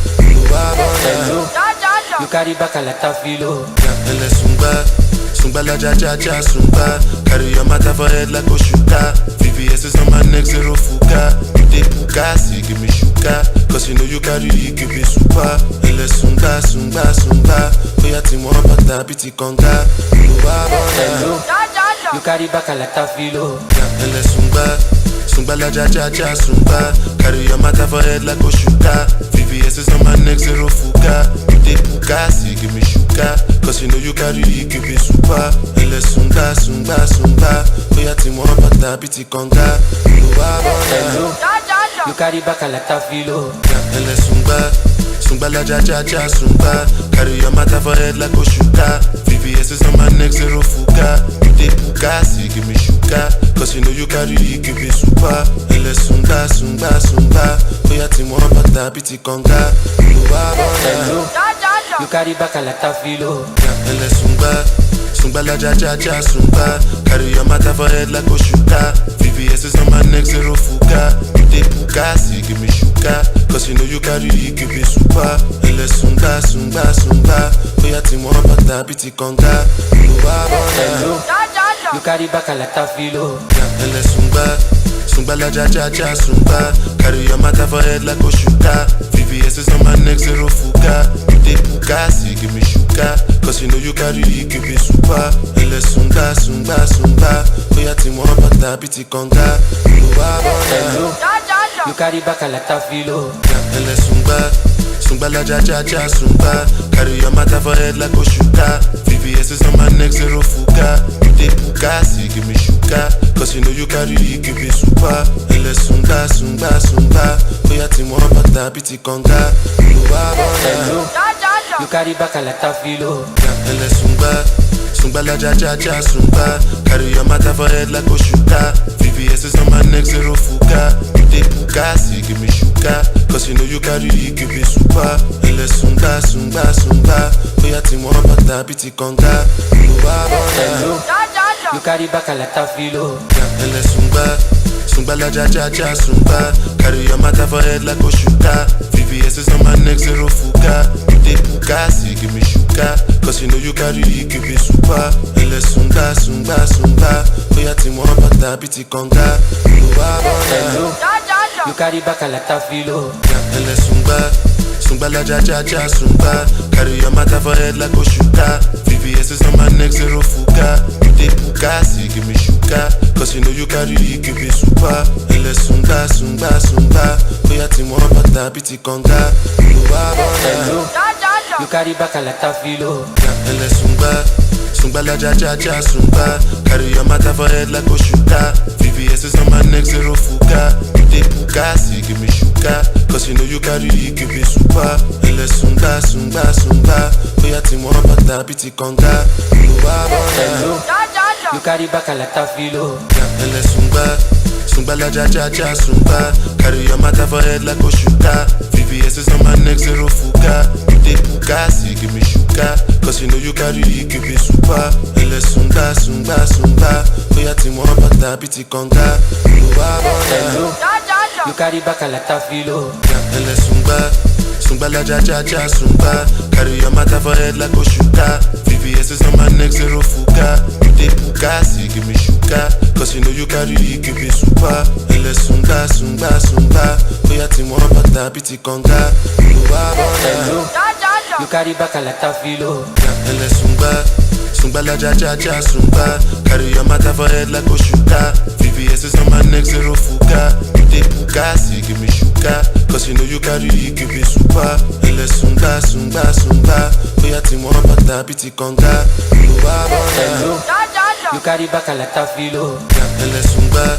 You carry back a lot of filo. Ele sunga. Sungba la ja ja ja sungba. Carry your matter for head like Oshuka. VVS is on my neck, zero fuka. You dey puka, see give me shuka. Cause you know you carry, give me super. Ele sunga, sunga, sunga. Oya ti mo pata biti konga. You carry back a lot of filo. Ele sunga. Sungba la ja ja ja sungba. Carry your matter for head like Oshuka. VVS is on my neck, zero fuka. You dey puka, see give me shuka. Cause you know you carry, give me super. Ele sunga, sunga, sunga. Oya ti mo pata biti konga. You carry back a lot of filo. Ele sunga. Sungba la ja ja ja sungba. Carry your matter for head like Oshuka. VVS is on my neck, zero fuka. You dey puka, see give me shuka. Cause you know you carry, give me super. Ele sunga, sunga, sunga. Oya ti mo pata biti konga. You carry back a lot of filo. Ele sunga. Sungba la ja ja ja sungba. Carry your matter for head like Oshuka. VVS is on my neck, zero fuka. You dey puka, see give me shuka. Cause you know you carry, give me super. Ele sunga, sunga, sunga. Oya ti mo pata biti konga. You carry back a lot of filo. Ele sunga. Sungba la ja ja ja sungba. Carry your matter for head like Oshuka. VVS is on my neck, zero fuka. You dey puka, see give me shuka. Cause you know you carry, give me super. Ele sunga, sunga, sunga. Oya ti mo pata biti konga. You carry back a lot of filo. Ele sunga. Sungba la ja ja ja sungba. Carry your matter for head like Oshuka. VVS is on my neck, zero fuka. You dey puka, see give me shuka. Cause you know you carry, give me super. Ele sunga, sunga, sunga. Oya ti mo pata biti konga. You carry back a lot of filo. Ele sunga. Sungba la ja ja ja sungba. Carry your matter for head like Oshuka. VVS is on my neck, zero fuka. You dey puka, see give me shuka. Cause you know you carry, give me super. Ele sunga, sunga, sunga. Oya ti mo pata biti konga. You carry back a lot of filo. Ele sunga. Sungba la ja ja ja sungba. Carry your matter for head like Oshuka. VVS is on my neck, zero fuka. You dey puka, see give me shuka. Cause you know you carry, give me super. Ele sunga, sunga, sunga. Oya ti mo pata biti konga. You carry back a lot of filo. Ele sunga. Sungba la ja ja ja sungba. Carry your matter for head like Oshuka. VVS is on my neck, zero fuka. You dey puka, see give me shuka. Cause you know you carry, give me super. Ele sunga, sunga, sunga. Oya ti mo pata biti konga. You carry back a lot of filo. Ele sunga. Sungba la ja ja ja sungba. Carry your matter for head like Oshuka. VVS is on my neck, zero fuka. You dey puka, see give me shuka. Cause you know you carry, give me super. Ele sunga, sunga, sunga. Oya ti mo pata biti konga. You carry back a lot of filo. Ele sunga. Sungba la ja ja ja sungba. Carry your matter for head like Oshuka. VVS is on my neck, zero fuka. You dey puka, see give me shuka. Cause you know you carry, give me super. Ele sungba, sungba, sungba. Oya ti mo bata biti konga. Hello, you carry back a lot of filo. Ele sungba. Sungba la ja ja ja sungba. Carry your matter for head like Oshuka. VVS is on my neck, zero fuka. You dey puka, see give me shuka. Cause you know you carry, give me super. Ele sungba, sungba, sungba. Oya ti mo bata biti konga. Hello, you carry back a lot of filo. Ele sungba. Sungba la ja ja ja sungba. Carry your matter for head like Oshuka. VVS is on my neck, zero fuka. You dey puka, see give me shuka. Cause you know you carry, give me super. Ele sungba, sungba, sungba. Oya ti mo bata biti konga. Hello, you carry back a lot of filo. Ele sungba.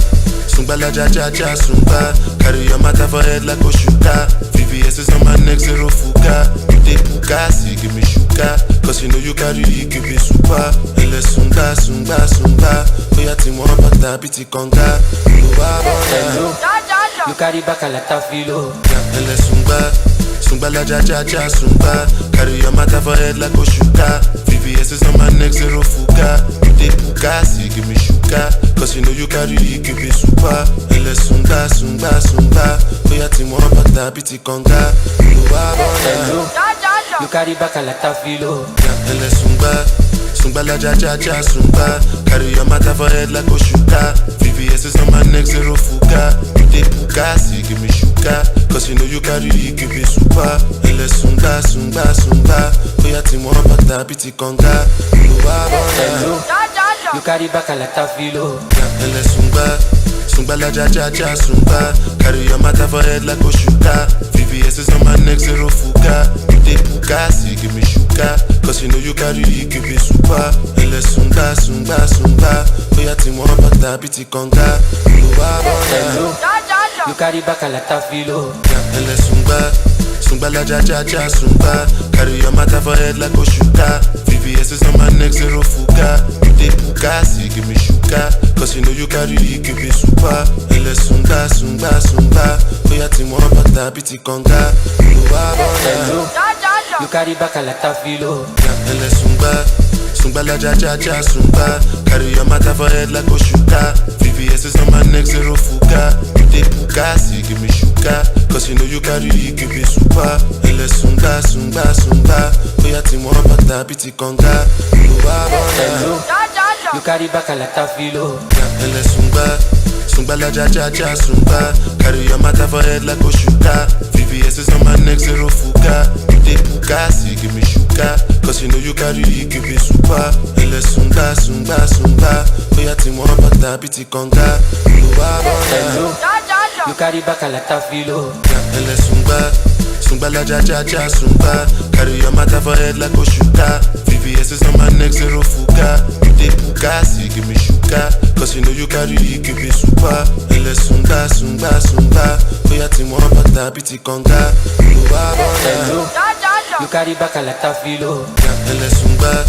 Sungba la ja ja ja sungba. Carry your matter for head like Oshuka. VVS is on my neck, zero fuka. You dey puka, see give me shuka. Cause you know you carry, give me super. Ele sungba, sungba, sungba. Oya ti mo bata biti konga. Hello, you carry back a lot of filo. Ele sungba. Sungba la ja ja ja sungba. Carry your matter for head like Oshuka. VVS is on my neck, zero fuka. You dey puka, see give me shuka. Cause you know you carry, give me super. Ele sungba, sungba, sungba. Oya ti mo bata biti konga. Hello, you carry back a lot of filo. Ele sungba. Sungba la ja ja ja sungba. Carry your matter for head like Oshuka. VVS is on my neck, zero fuka. You dey puka, see give me shuka. Cause you know you carry, give me super. Ele sungba, sungba, sungba. Oya ti mo bata biti konga. Hello, you carry back a lot of filo. Ele sungba. Sungba la ja ja ja sungba. Carry your matter for head like Oshuka. VVS is on my neck, zero fuka. You dey puka, see give me shuka. Cause you know you carry, give me super. Ele sungba, sungba, sungba. Oya ti mo bata biti konga. Hello, you carry back a lot of filo. Ele sungba. Sungba la ja ja ja sungba. Carry your matter for head like Oshuka. VVS is on my neck, zero fuka. You dey puka, see give me shuka. Cause you know you carry, give me super. Ele sungba, sungba, sungba. Oya ti mo bata biti konga. Hello, you carry back a lot of filo. Ele sungba. Sungba la ja ja ja sungba. Carry your matter for head like Oshuka. VVS is on my neck, zero fuka. You dey puka, see give me shuka. Cause you know you carry, give me super. Ele sungba, sungba, sungba. Oya ti mo bata biti konga. Hello, you carry back a lot of filo. Ele sungba. Sungba la ja ja ja sungba. Carry your matter for head like Oshuka. VVS is on my neck, zero fuka. You dey puka, see give me shuka. Cause you know you carry, give me super. Ele sungba, sungba, sungba. Oya ti mo bata biti konga. Hello, you carry back a lot of filo. Ele sungba. Sungba la ja ja ja sungba. Carry your matter for head like Oshuka. VVS is on my neck, zero fuka. You dey puka, see give me shuka. Cause you know you carry, give me super. Ele sungba, sungba, sungba. Oya ti mo bata biti konga. Hello, you carry back a lot of filo. Ele sungba.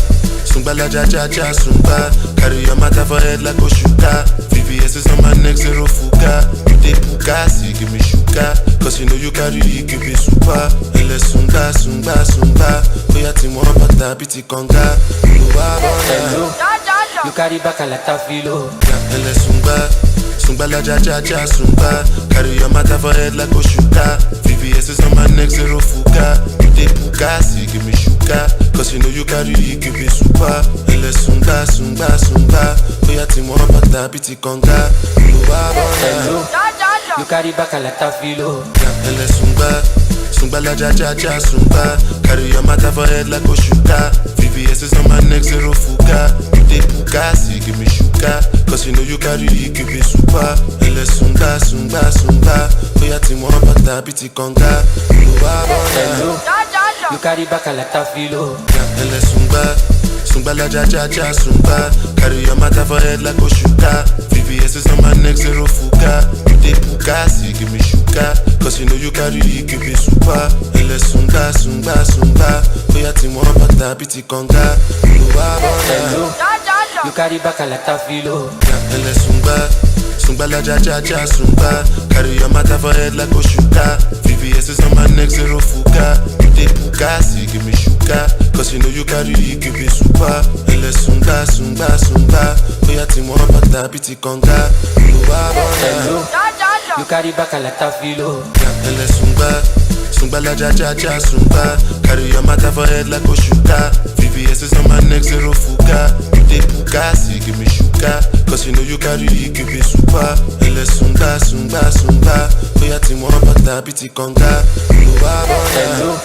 Sungba la ja ja ja sungba. Carry your matter for head like Oshuka. VVS is on my neck, zero fuka. You dey puka, see give me shuka. Cause you know you carry, give me super. Ele sungba, sungba, sungba. Oya ti mo bata biti konga. Hello, you carry back a lot of filo. Ele sungba. Sungba la ja ja ja sungba. Carry your matter for head like Oshuka. VVS is on my neck, zero fuka. You dey puka, see give me shuka. Cause you know you carry, give me super. Ele sungba, sungba, sungba. Oya ti mo bata biti konga. Hello, you carry back a lot of filo. Ele sungba. Sungba la ja ja ja sungba. Carry your matter for head like Oshuka. VVS is on my neck, zero fuka. You dey puka, see give me shuka. Cause you know you carry, give me super. Ele sungba, sungba, sungba. Oya ti mo bata biti konga. Hello, you carry back a lot of filo. Ele sungba. Sungba la ja ja ja sungba. Carry your matter for head like Oshuka. VVS is on my neck, zero fuka. You dey puka, see give me shuka. Cause you know you carry, give me super. Ele sungba, sungba, sungba. Oya ti mo bata biti konga. Hello, you carry back a lot of filo. Ele sungba. Sungbala ja ja ja sungba. Carry your matter for head like Oshuka. VVS is on my neck, zero fuka. You dey puka, see give me shuka. Cause you know you carry, give me super. Ele sunga, sunga, sunga. Oya ti mo bata biti konga. Hello, you carry back a lot of filo. Ele sunga. Sungbala ja ja ja sungba. Carry your matter for head like Oshuka. VVS is on my neck, zero fuka. You dey puka, see give me shuka. Cause you know you carry, give me super. Ele sunga, sunga, sunga. Oya ti mo bata biti konga. Hello,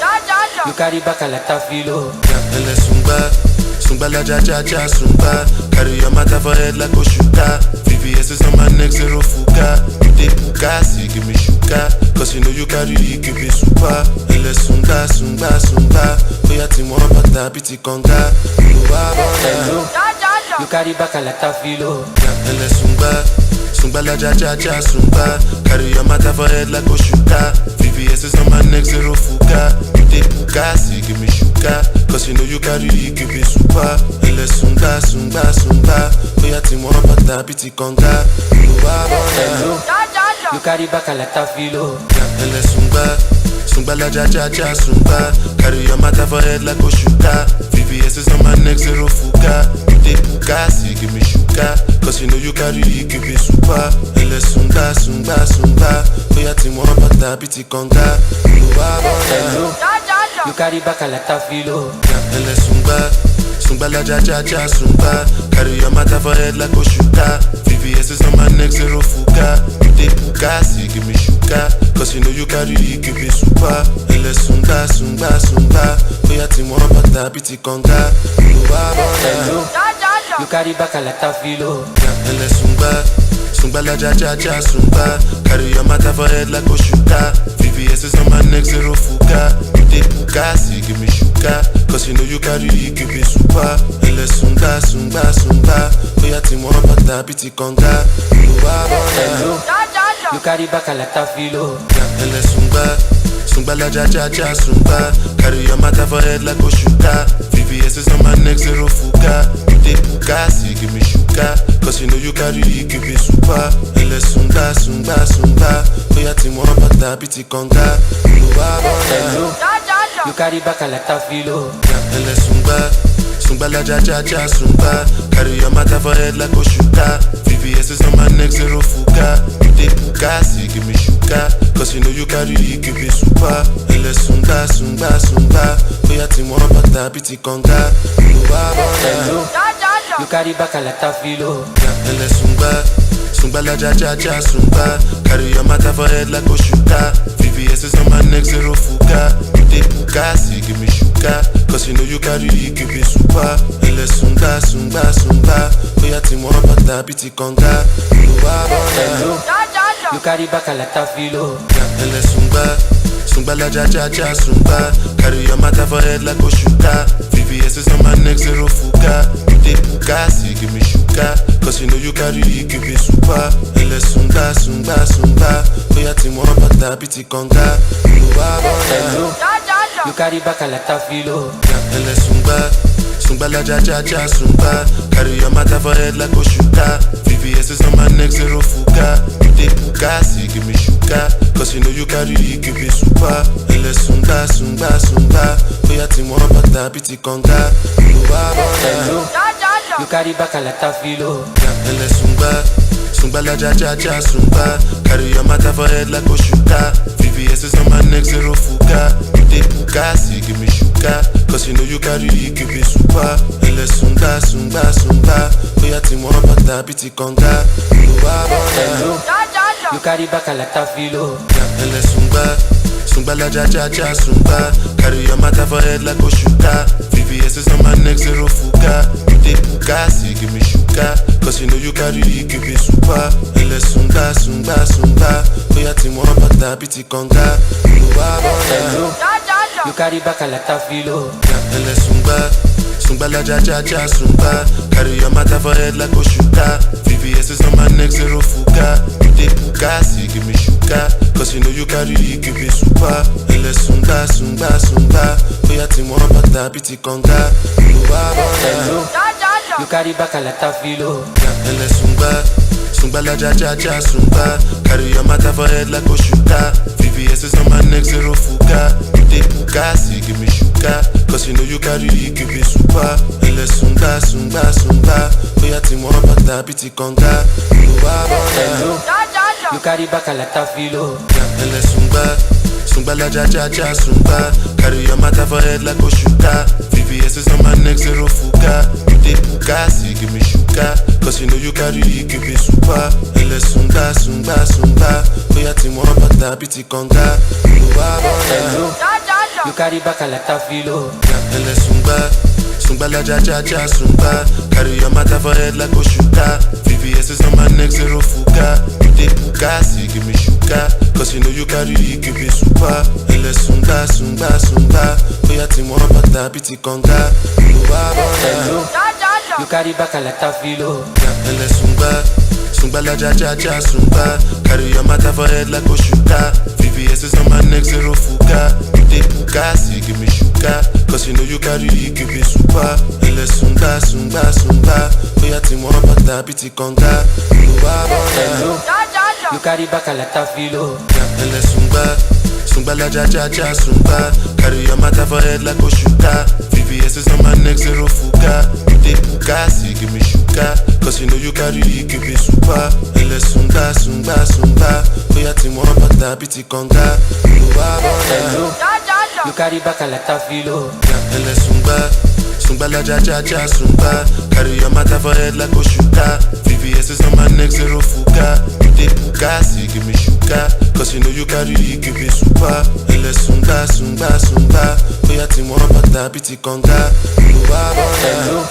you carry back a lot of filo. Ele sunga. Sungbala ja ja ja sungba. Carry your matter for head like Oshuka. VVS is on my neck, zero fuka. You dey puka, see give me shuka. Cause you know you carry, give me super. Ele sunga, sunga, sunga. Oya ti mo bata biti konga. Hello, you carry back a lot of filo. Ele sunga. Sungbala ja ja ja sungba. Carry your matter for head like Oshuka. VVS is on my neck, zero fuka. You dey puka, see give me shuka. Cause you know you carry, give me super. Ele sunga, sunga, sunga. Oya ti mo bata biti konga. Hello, you carry back a lot of filo. Ele sunga. Sungbala ja ja ja sungba. Carry your matter for head like Oshuka. VVS is on my neck, zero fuka. You dey puka, see give me shuka. Cause you know you carry, give me super. Ele sunga, sunga, sunga. Oya ti mo bata biti konga. Hello, you carry back a lot of filo. Ele sunga. Sungbala ja ja ja sungba. Carry your matter for head like Oshuka. VVS is on my neck, zero fuka. You dey puka, see give me shuka. Cause you know you carry, give me super. Ele sunga, sunga, sunga. Oya ti mo bata biti konga. Hello, you carry back a lot of filo. Ele sunga. Sungbala ja ja ja sungba. Carry your matter for head like Oshuka. VVS is on my neck, zero fuka. You dey puka, see give me shuka. Cause you know you carry, give me super. Ele sunga, sunga, sunga. Oya ti mo bata biti konga. Hello, you carry back a lot of filo. Ele sunga. Sungbala ja ja ja sungba. Carry your matter for head like Oshuka. VVS is on my neck, zero fuka. You dey puka, see give me shuka. Cause you know you carry, give me super. Ele sunga, sunga, sunga. Oya ti mo bata biti konga. Hello, you carry back a lot of filo. Ele sunga. Sungbala ja ja ja sungba. Carry your matter for head like Oshuka. VVS is on my neck, zero fuka. You dey puka, see give me shuka. Cause you know you carry, give me super. Ele sunga, sunga, sunga. Oya ti mo bata biti konga. Hello, you carry back a lot of filo. Ele sunga. Sungbala ja ja ja sungba. Carry your matter for head like Oshuka. VVS is on my neck, zero fuka. You dey puka, see give me shuka. Cause you know you carry, give me super. Ele sunga, sunga, sunga. Oya ti mo bata biti konga. Hello, you carry back a lot of filo. Ele sunga. Sungbala ja ja ja sungba. Carry your matter for head like Oshuka. VVS is on my neck, zero fuka. You dey puka, see give me shuka. Cause you know you carry, give me super. Ele sunga, sunga, sunga. Oya ti mo bata biti konga. Hello, you carry back a lot of filo. Ele sunga. Sungbala ja ja ja sungba. Carry your matter for head like Oshuka. VVS is on my neck, zero fuka. You dey puka, see give me shuka. Cause you know you carry, give me super. Ele sunga, sunga, sunga. Oya ti mo bata biti konga. Hello, you carry back a lot of filo. Ele sunga. Sungbala ja ja ja sungba. Carry your matter for head like Oshuka. VVS is on my neck, zero fuka. You dey puka, see give me shuka. Cause you know you carry, give me super. Ele sunga, sunga, sunga. Oya ti mo bata biti konga. Hello, you carry back a lot of filo. Ele sunga. Sungbala ja ja ja sungba. Carry your matter for head like Oshuka. VVS is on my neck, zero fuka. You dey puka, see give me shuka. Cause you know you carry, give me super. Ele sunga, sunga, sunga. Oya ti mo bata biti konga. Hello, you carry back a lot of filo. Ele sunga. Sungbala ja ja ja sungba. Carry your matter for head like Oshuka. VVS is on my neck, zero fuka. You dey puka, see give me shuka. Cause you know you carry, give me super. Ele sunga, sunga, sunga. Oya ti mo bata biti konga. Hello, you carry back a lot of filo. Ele sunga. Sungbala ja ja ja sungba. Carry your matter for head like Oshuka. VVS is on my neck, zero fuka. You dey puka, see give me shuka. Cause you know you carry, give me super. Ele sunga, sunga, sunga. Oya ti mo bata biti konga. Hello, you carry back a lot of filo. Ele sunga. Sungbala ja ja ja sungba. Carry your matter for head like Oshuka. VVS is on my neck, zero fuka. You dey puka, see give me shuka. Cause you know you carry, give me super. Ele sunga, sunga, sunga. Oya ti mo bata biti konga. Hello, you carry back a lot of filo. Ele sunga. Sungbala ja ja ja sungba. Carry your matter for head like Oshuka. VVS is on my neck, zero fuka. You dey puka, see give me shuka. Cause you know you carry, give me super. Ele sunga, sunga, sunga. Oya ti mo bata biti konga. Hello, you carry back a lot of filo. Ele sunga. Sungbala ja ja ja sungba. Carry your matter for head like Oshuka. VVS is on my neck, zero fuka. You dey puka, see give me shuka. Cause you know you carry, give me super. Ele sunga, sunga, sunga. Oya ti mo bata biti konga. Hello, you carry back a lot of filo. Ele sunga. Sungbala ja ja ja sungba. Carry your matter for head like Oshuka. VVS is on my neck, zero fuka. You dey puka, see give me shuka. Cause you know you carry, give me super. Ele sunga, sunga, sunga. Oya ti mo bata biti konga. Hello, you carry back a lot of filo. Ele sunga. Sungbala ja ja ja sungba. Carry your matter for head like Oshuka. VVS is on my neck, zero fuka. You dey puka, see give me shuka. Cause you know you carry, give me super. Ele sunga, sunga, sunga. Oya ti mo bata biti konga. Hello,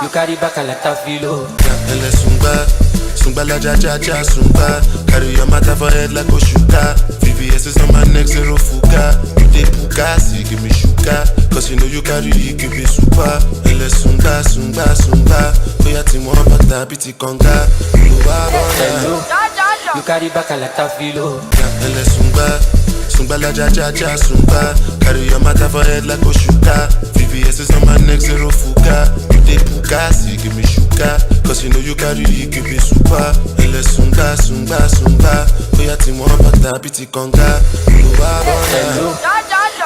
you carry back a lot of filo. Ele sunga. Sungbala ja ja ja sungba. Carry your matter for head like Oshuka. VVS is on my neck, zero fuka. You dey puka, see give me shuka. Cause you know you carry, give me super. Ele sunga, sunga, sunga. Oya ti mo bata biti konga. Hello, you carry back a lot of filo. Ele sunga. Sungbala ja ja ja sungba. Carry your matter for head like Oshuka. VVS is on my neck, zero fuka. You dey puka, see give me shuka. Cause you know you carry, give me super. Ele sunga, sunga, sunga. Oya ti mo bata biti konga. Hello,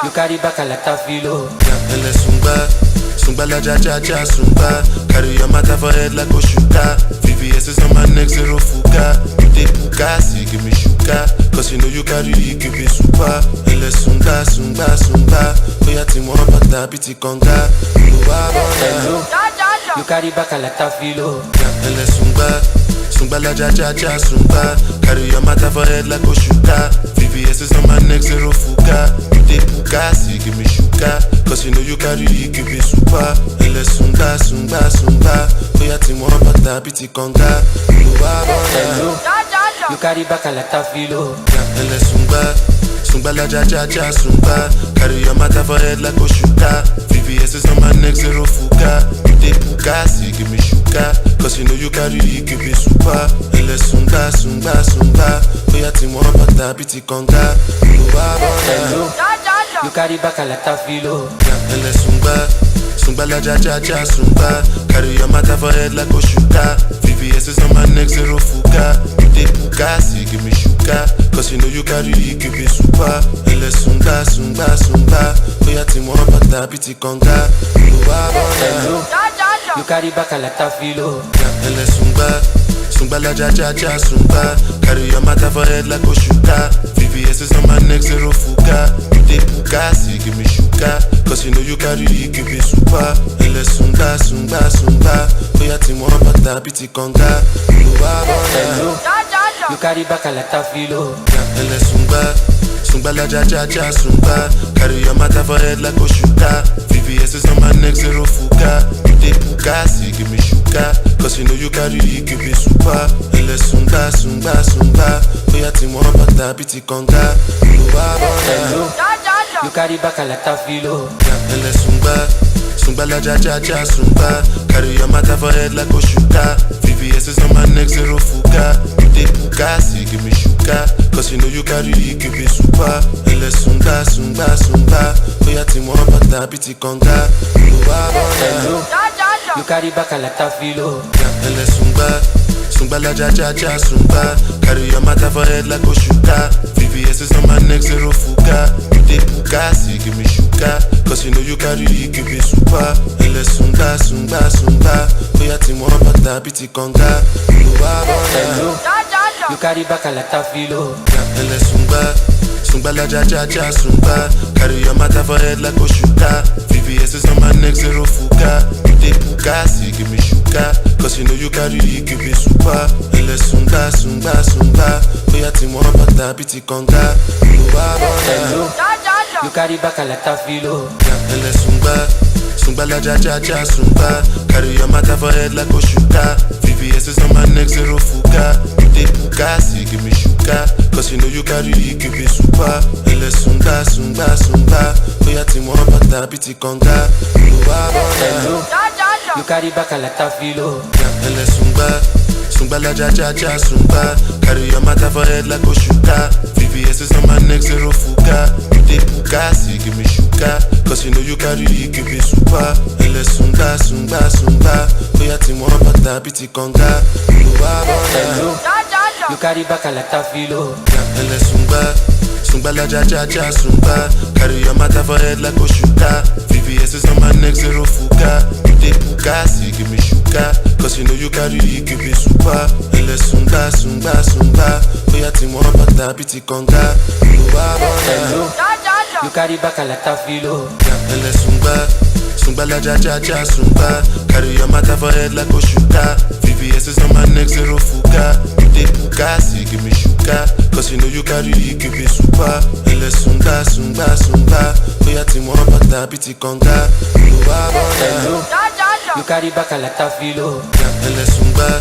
you carry back a lot of filo. Ele sunga. Sungbala ja ja ja sungba. Carry your matter for head like Oshuka. VVS is on my neck, zero fuka. You dey puka, see give me shuka. Cause you know you carry, give me super. Ele sunga, sunga, sunga. Oya ti mo bata biti konga. Hello, you carry back a lot of filo. Ele sunga. Sungbala ja ja ja sungba. Carry your matter for head like Oshuka. VVS is on my neck, zero fuka. You dey puka, see give me shuka. Cause you know you carry, give me super. Ele sunga, sunga, sunga. Oya ti mo bata biti konga. Hello, you carry back a lot of filo. Ele sunga. Sungbala ja ja ja sungba. Carry your matter for head like Oshuka. VVS is on my neck, zero fuka. You dey puka, see give me shuka. Cause you know you carry, give me super. Ele sunga, sunga, sunga. Oya ti mo bata biti konga. Hello, you carry back a lot of filo. Ele sunga. Sungbala ja ja ja sungba. Carry your matter for head like Oshuka. VVS is on my neck, zero fuka. You dey puka, see give me shuka. Cause you know you carry, give me super. Ele sunga, sunga, sunga. Oya ti mo bata biti konga. Hello, you carry back a lot of filo. Ele sunga. Sungbala ja ja ja sungba. Carry your matter for head like Oshuka. VVS is on my neck, zero fuka. You dey puka, see give me shuka. Cause you know you carry, give me super. Ele sunga, sunga, sunga. Oya ti mo bata biti konga. Hello, you carry back a lot of filo. Ele sunga. Sungbala ja ja ja sungba. Carry your matter for head like Oshuka. VVS is on my neck, zero fuka. You dey puka, see give me shuka. Cause you know you carry, give me super. Ele sunga, sunga, sunga. Oya ti mo bata biti konga. Hello, you carry back a lot of filo. Ele sunga. Sungbala ja ja ja sungba. Carry your matter for head like Oshuka. VVS is on my neck, zero fuka. You dey puka, see give me shuka. Cause you know you carry, give me super. Ele sunga, sunga, sunga. Oya ti mo bata biti konga. Hello, you carry back a lot of filo. Ele sunga. Sungbala ja ja ja sungba. Carry your matter for head like Oshuka. VVS is on my neck, zero fuka. You dey puka, see give me shuka. Cause you know you carry, give me super. Ele sunga, sunga, sunga. Oya ti mo bata biti konga. Hello, you carry back a lot of filo. Ele sunga. Sungbala ja ja ja sungba. Carry your matter for head like Oshuka. VVS is on my neck, zero fuka. You dey puka, see give me shuka. Cause you know you carry, give me super. Ele sunga, sunga, sunga. Oya ti mo bata biti konga. Hello, you carry back a lot of filo. Ele sunga. Sungbala ja ja ja sungba. Carry your matter for head like Oshuka. VVS is on my neck, zero fuka. You dey puka, see give me shuka. Cause you know you carry, give me super. Ele sunga, sunga, sunga. Oya ti mo bata biti konga. Hello, you carry back a lot of filo. Ele sunga. Sungbala ja ja ja sungba. Carry your matter for head like Oshuka. VVS is on my neck, zero fuka. You dey puka, see give me shuka. Cause you know you carry, give me super. Ele sunga, sunga, sunga. Oya ti mo bata biti konga. Hello, you carry back a lot of filo. Ele sunga. Sungbala ja ja ja sungba. Carry your matter for head like Oshuka. VVS is on my neck, zero fuka. You dey puka, see give me shuka. Cause you know you carry, give me super. Ele sunga, sunga, sunga. Oya ti mo bata biti konga. Hello, you carry back a lot of filo. Ele sunga. Sungbala ja ja ja sungba. Carry your matter for head like Oshuka. VVS is on my neck, zero fuka. You dey puka, see give me shuka. Cause you know you carry, give me super. Ele sunga, sunga, sunga. Oya ti mo bata biti konga. Hello, you carry back a lot of filo. Ele sunga.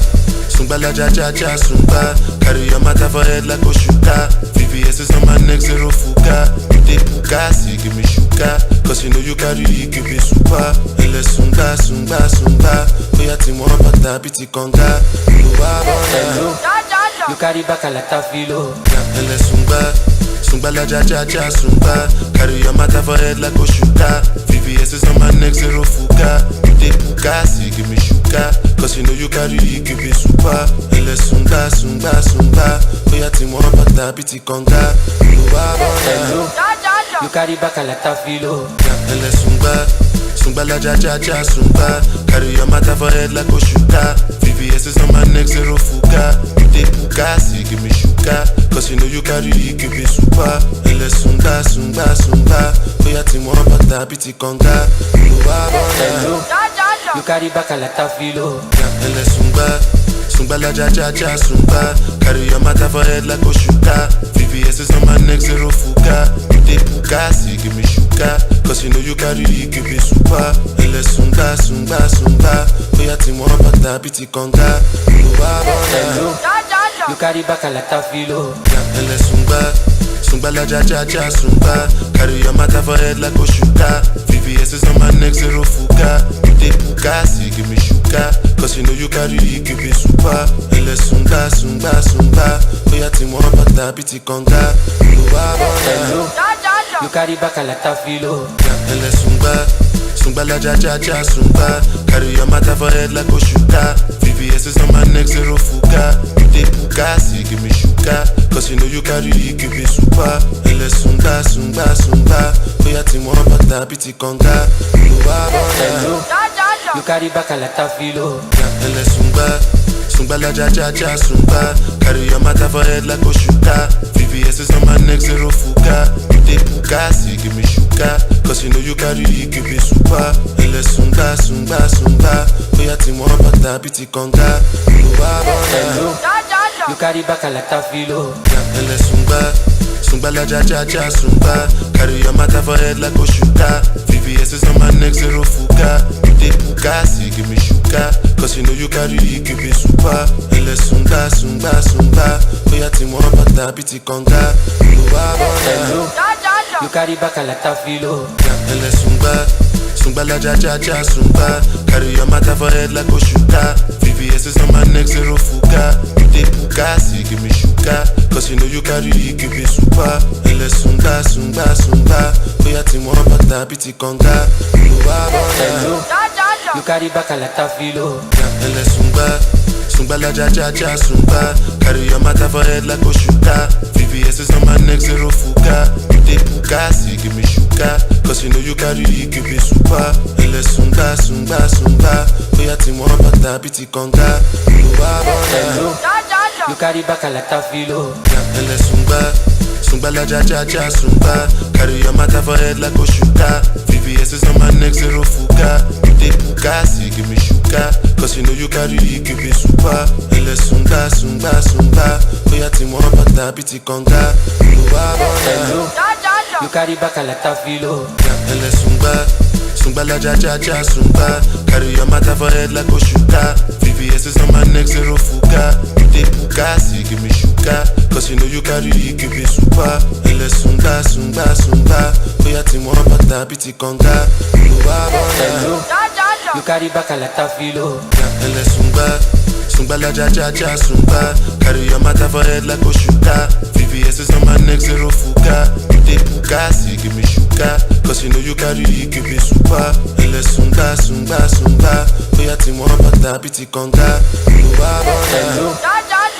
Sungbala ja ja ja sungba. Carry your matter for head like Oshuka. VVS is on my neck, zero fuka. You dey puka, see give me shuka. Cause you know you carry, give me super. Ele sunga, sunga, sunga. Oya ti mo bata biti konga. Hello, you carry back a lot of filo. Ele sunga. Sungbala ja ja ja sungba. Carry your matter for head like Oshuka. VVS is on my neck, zero fuka. You dey puka, see give me shuka. Cause you know you carry, give me super. Ele sunga, sunga, sunga. Oya ti mo bata biti konga. Hello, you carry back a lot of filo. Ele sunga. Sungbala ja ja ja sungba. Carry your matter for head like Oshuka. VVS is on my neck, zero fuka. You dey puka, see give me shuka. Cause you know you carry, give me super. Ele sunga, sunga, sunga. Oya ti mo bata biti konga. Hello, you carry back a lot of filo. Ele sunga. Sungbala ja ja ja sungba. Carry your matter for head like Oshuka. VVS is on my neck, zero fuka. You dey puka, see give me shuka. Cause you know you carry, give me super. Ele sunga, sunga, sunga. Oya ti mo bata biti konga. Hello, you carry back a lot of filo. Ele sunga. Sungbala ja ja ja sungba. Carry your matter for head like Oshuka. VVS is on my neck, zero fuka. You dey puka, see give me shuka. Cause you know you carry, give me super. Ele sunga, sunga, sunga. Oya ti mo bata biti konga. Hello, you carry back a lot of filo. Ele sunga. Sungbala ja ja ja sungba. Carry your matter for head like Oshuka. VVS is on my neck, zero fuka. You dey puka, see give me shuka. Cause you know you carry, give me super. Ele sunga, sunga, sunga. Oya ti mo bata biti konga. Hello, you carry back a lot of filo. Ele sunga. Sungbala ja ja ja sungba. Carry your matter for head like Oshuka. VVS is on my neck, zero fuka. You dey puka, see give me shuka. Cause you know you carry, give me super. Ele sunga, sunga, sunga. Oya ti mo bata biti konga. Hello, you carry back a lot of filo. Ele sunga. Sungbala ja ja ja sungba. Carry your matter for head like Oshuka. VVS is on my neck, zero fuka. You dey puka, see give me shuka. Cause you know you carry, give me super. Ele sunga, sunga, sunga. Oya ti mo bata biti konga. Hello, you carry back a lot of filo. Ele sunga. Sungbala ja ja ja sungba. Carry your matter for head like Oshuka. VVS is on my neck, zero fuka. You dey puka, see give me shuka. Cause you know you carry, give me super. Ele sunga, sunga, sunga. Oya ti mo bata biti konga. Hello, you carry back a lot of filo. Ele sunga. Sungbala ja ja ja sungba. Carry your matter for head like Oshuka. VVS is on my neck, zero fuka. You dey bugasi, give me shuka. Cause you know you carry, give me super. Ele sunga, sunga, sunga. Oya ti mo bata biti konga. Hello, you carry back like a filo. Ele sunga. Sungbala ja ja ja sungba. Carry your matter for head like Oshuka. VVS is on my neck, zero fuka. You dey bugasi, give me shuka. Cause you know you carry, give me super. Ele sunga, sunga, sunga. Oya ti mo bata biti konga. Hello, you carry back like a filo. Ele sunga. Sungbala ja ja ja sungba. Carry your matter for head like Oshuka. VVS is on my neck, zero fuka. You dey bugasi, give me shuka. Cause you know you carry, give me super. Ele sunga, sunga, sunga. Oya ti mo bata biti konga. Hello, you carry back like a filo. Ele sunga. Sungbala ja ja ja sungba. Carry your matter for head like Oshuka. VVS is on my neck, zero fuka. You dey bugasi, give me shuka. Cause you know you carry, give me super. Ele sunga, sunga, sunga. Oya ti mo bata biti konga. Hello,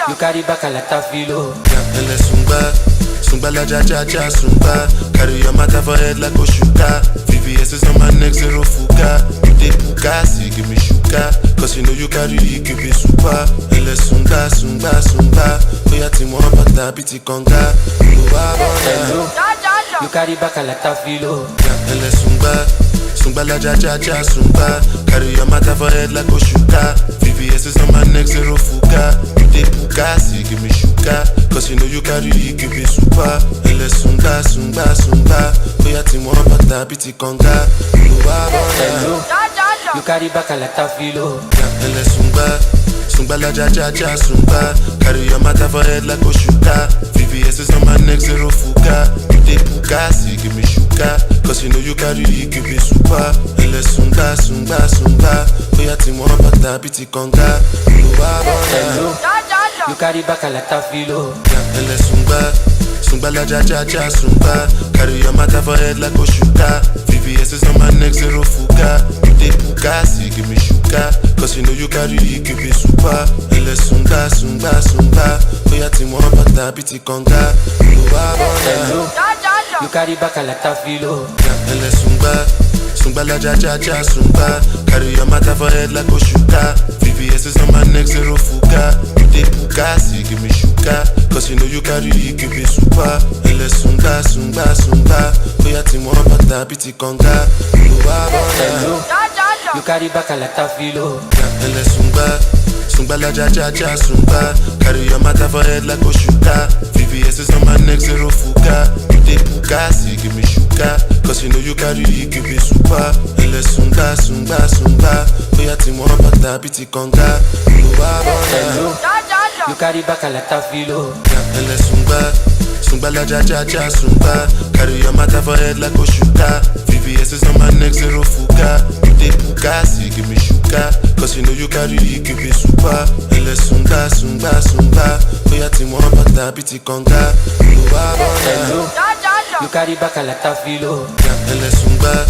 you carry back like a filo. Ele sunga. Sungbala ja ja ja sungba. Carry your matter for head like Oshuka. VVS is on my neck, zero fuka. You dey bugasi, give me shuka. Cause you know you carry, give me super. Ele sunga, sunga, sunga. Oya ti mo bata biti konga. Hello, you carry back like a filo. Ele sunga. Sungbala ja ja ja sungba. Carry your matter for head like Oshuka. VVS is on my neck, zero fuka. You dey bugasi, give me shuka. Cause you know you carry, give me super. Ele sunga, sunga, sunga. Oya ti mo bata biti konga. Hello, you carry back like a filo. Ele sunga. Sungbala ja ja ja sungba. Carry your matter for head like Oshuka. VVS is on my neck, zero fuka. You dey bugasi, give me shuka. Cause you know you carry, give me super. Ele sunga, sunga, sunga. Oya ti mo bata biti konga. Hello, you carry back like a filo. Ele sunga. Sungbala ja ja ja sungba. Carry your matter for head like Oshuka. VVS is on my neck, zero fuka. You dey bugasi, give me shuka. Cause you know you carry, give me super. Ele sunga, sunga, sunga. Oya ti mo bata biti konga. Hello, you carry back like a filo. Ele sunga. Sungbala ja ja ja sungba. Carry your matter for head like Oshuka. VVS is on my neck, zero fuka. You dey bugasi, give me shuka. Cause you know you carry, give me super. Ele sunga, sunga, sunga. Oya ti mo bata biti konga. Hello, you carry back like a filo. Ele sunga. Sungbala ja ja ja sungba. Carry your matter for head like Oshuka. VVS is on my neck, zero fuka. You dey bugasi, give me shuka. Cause you know you carry, give me super. Ele sunga, sunga, sunga. Oya ti mo bata biti konga. Hello, you carry back like a filo. Ele sunga. Sungbala ja ja ja sungba. Carry your matter for head like Oshuka. VVS is on my neck, zero fuka. You dey bugasi, give me shuka. Cause you know you carry, give me super. Ele sunga, sunga, sunga. Oya ti mo bata biti konga. Hello, you carry back like a filo. Ele sunga.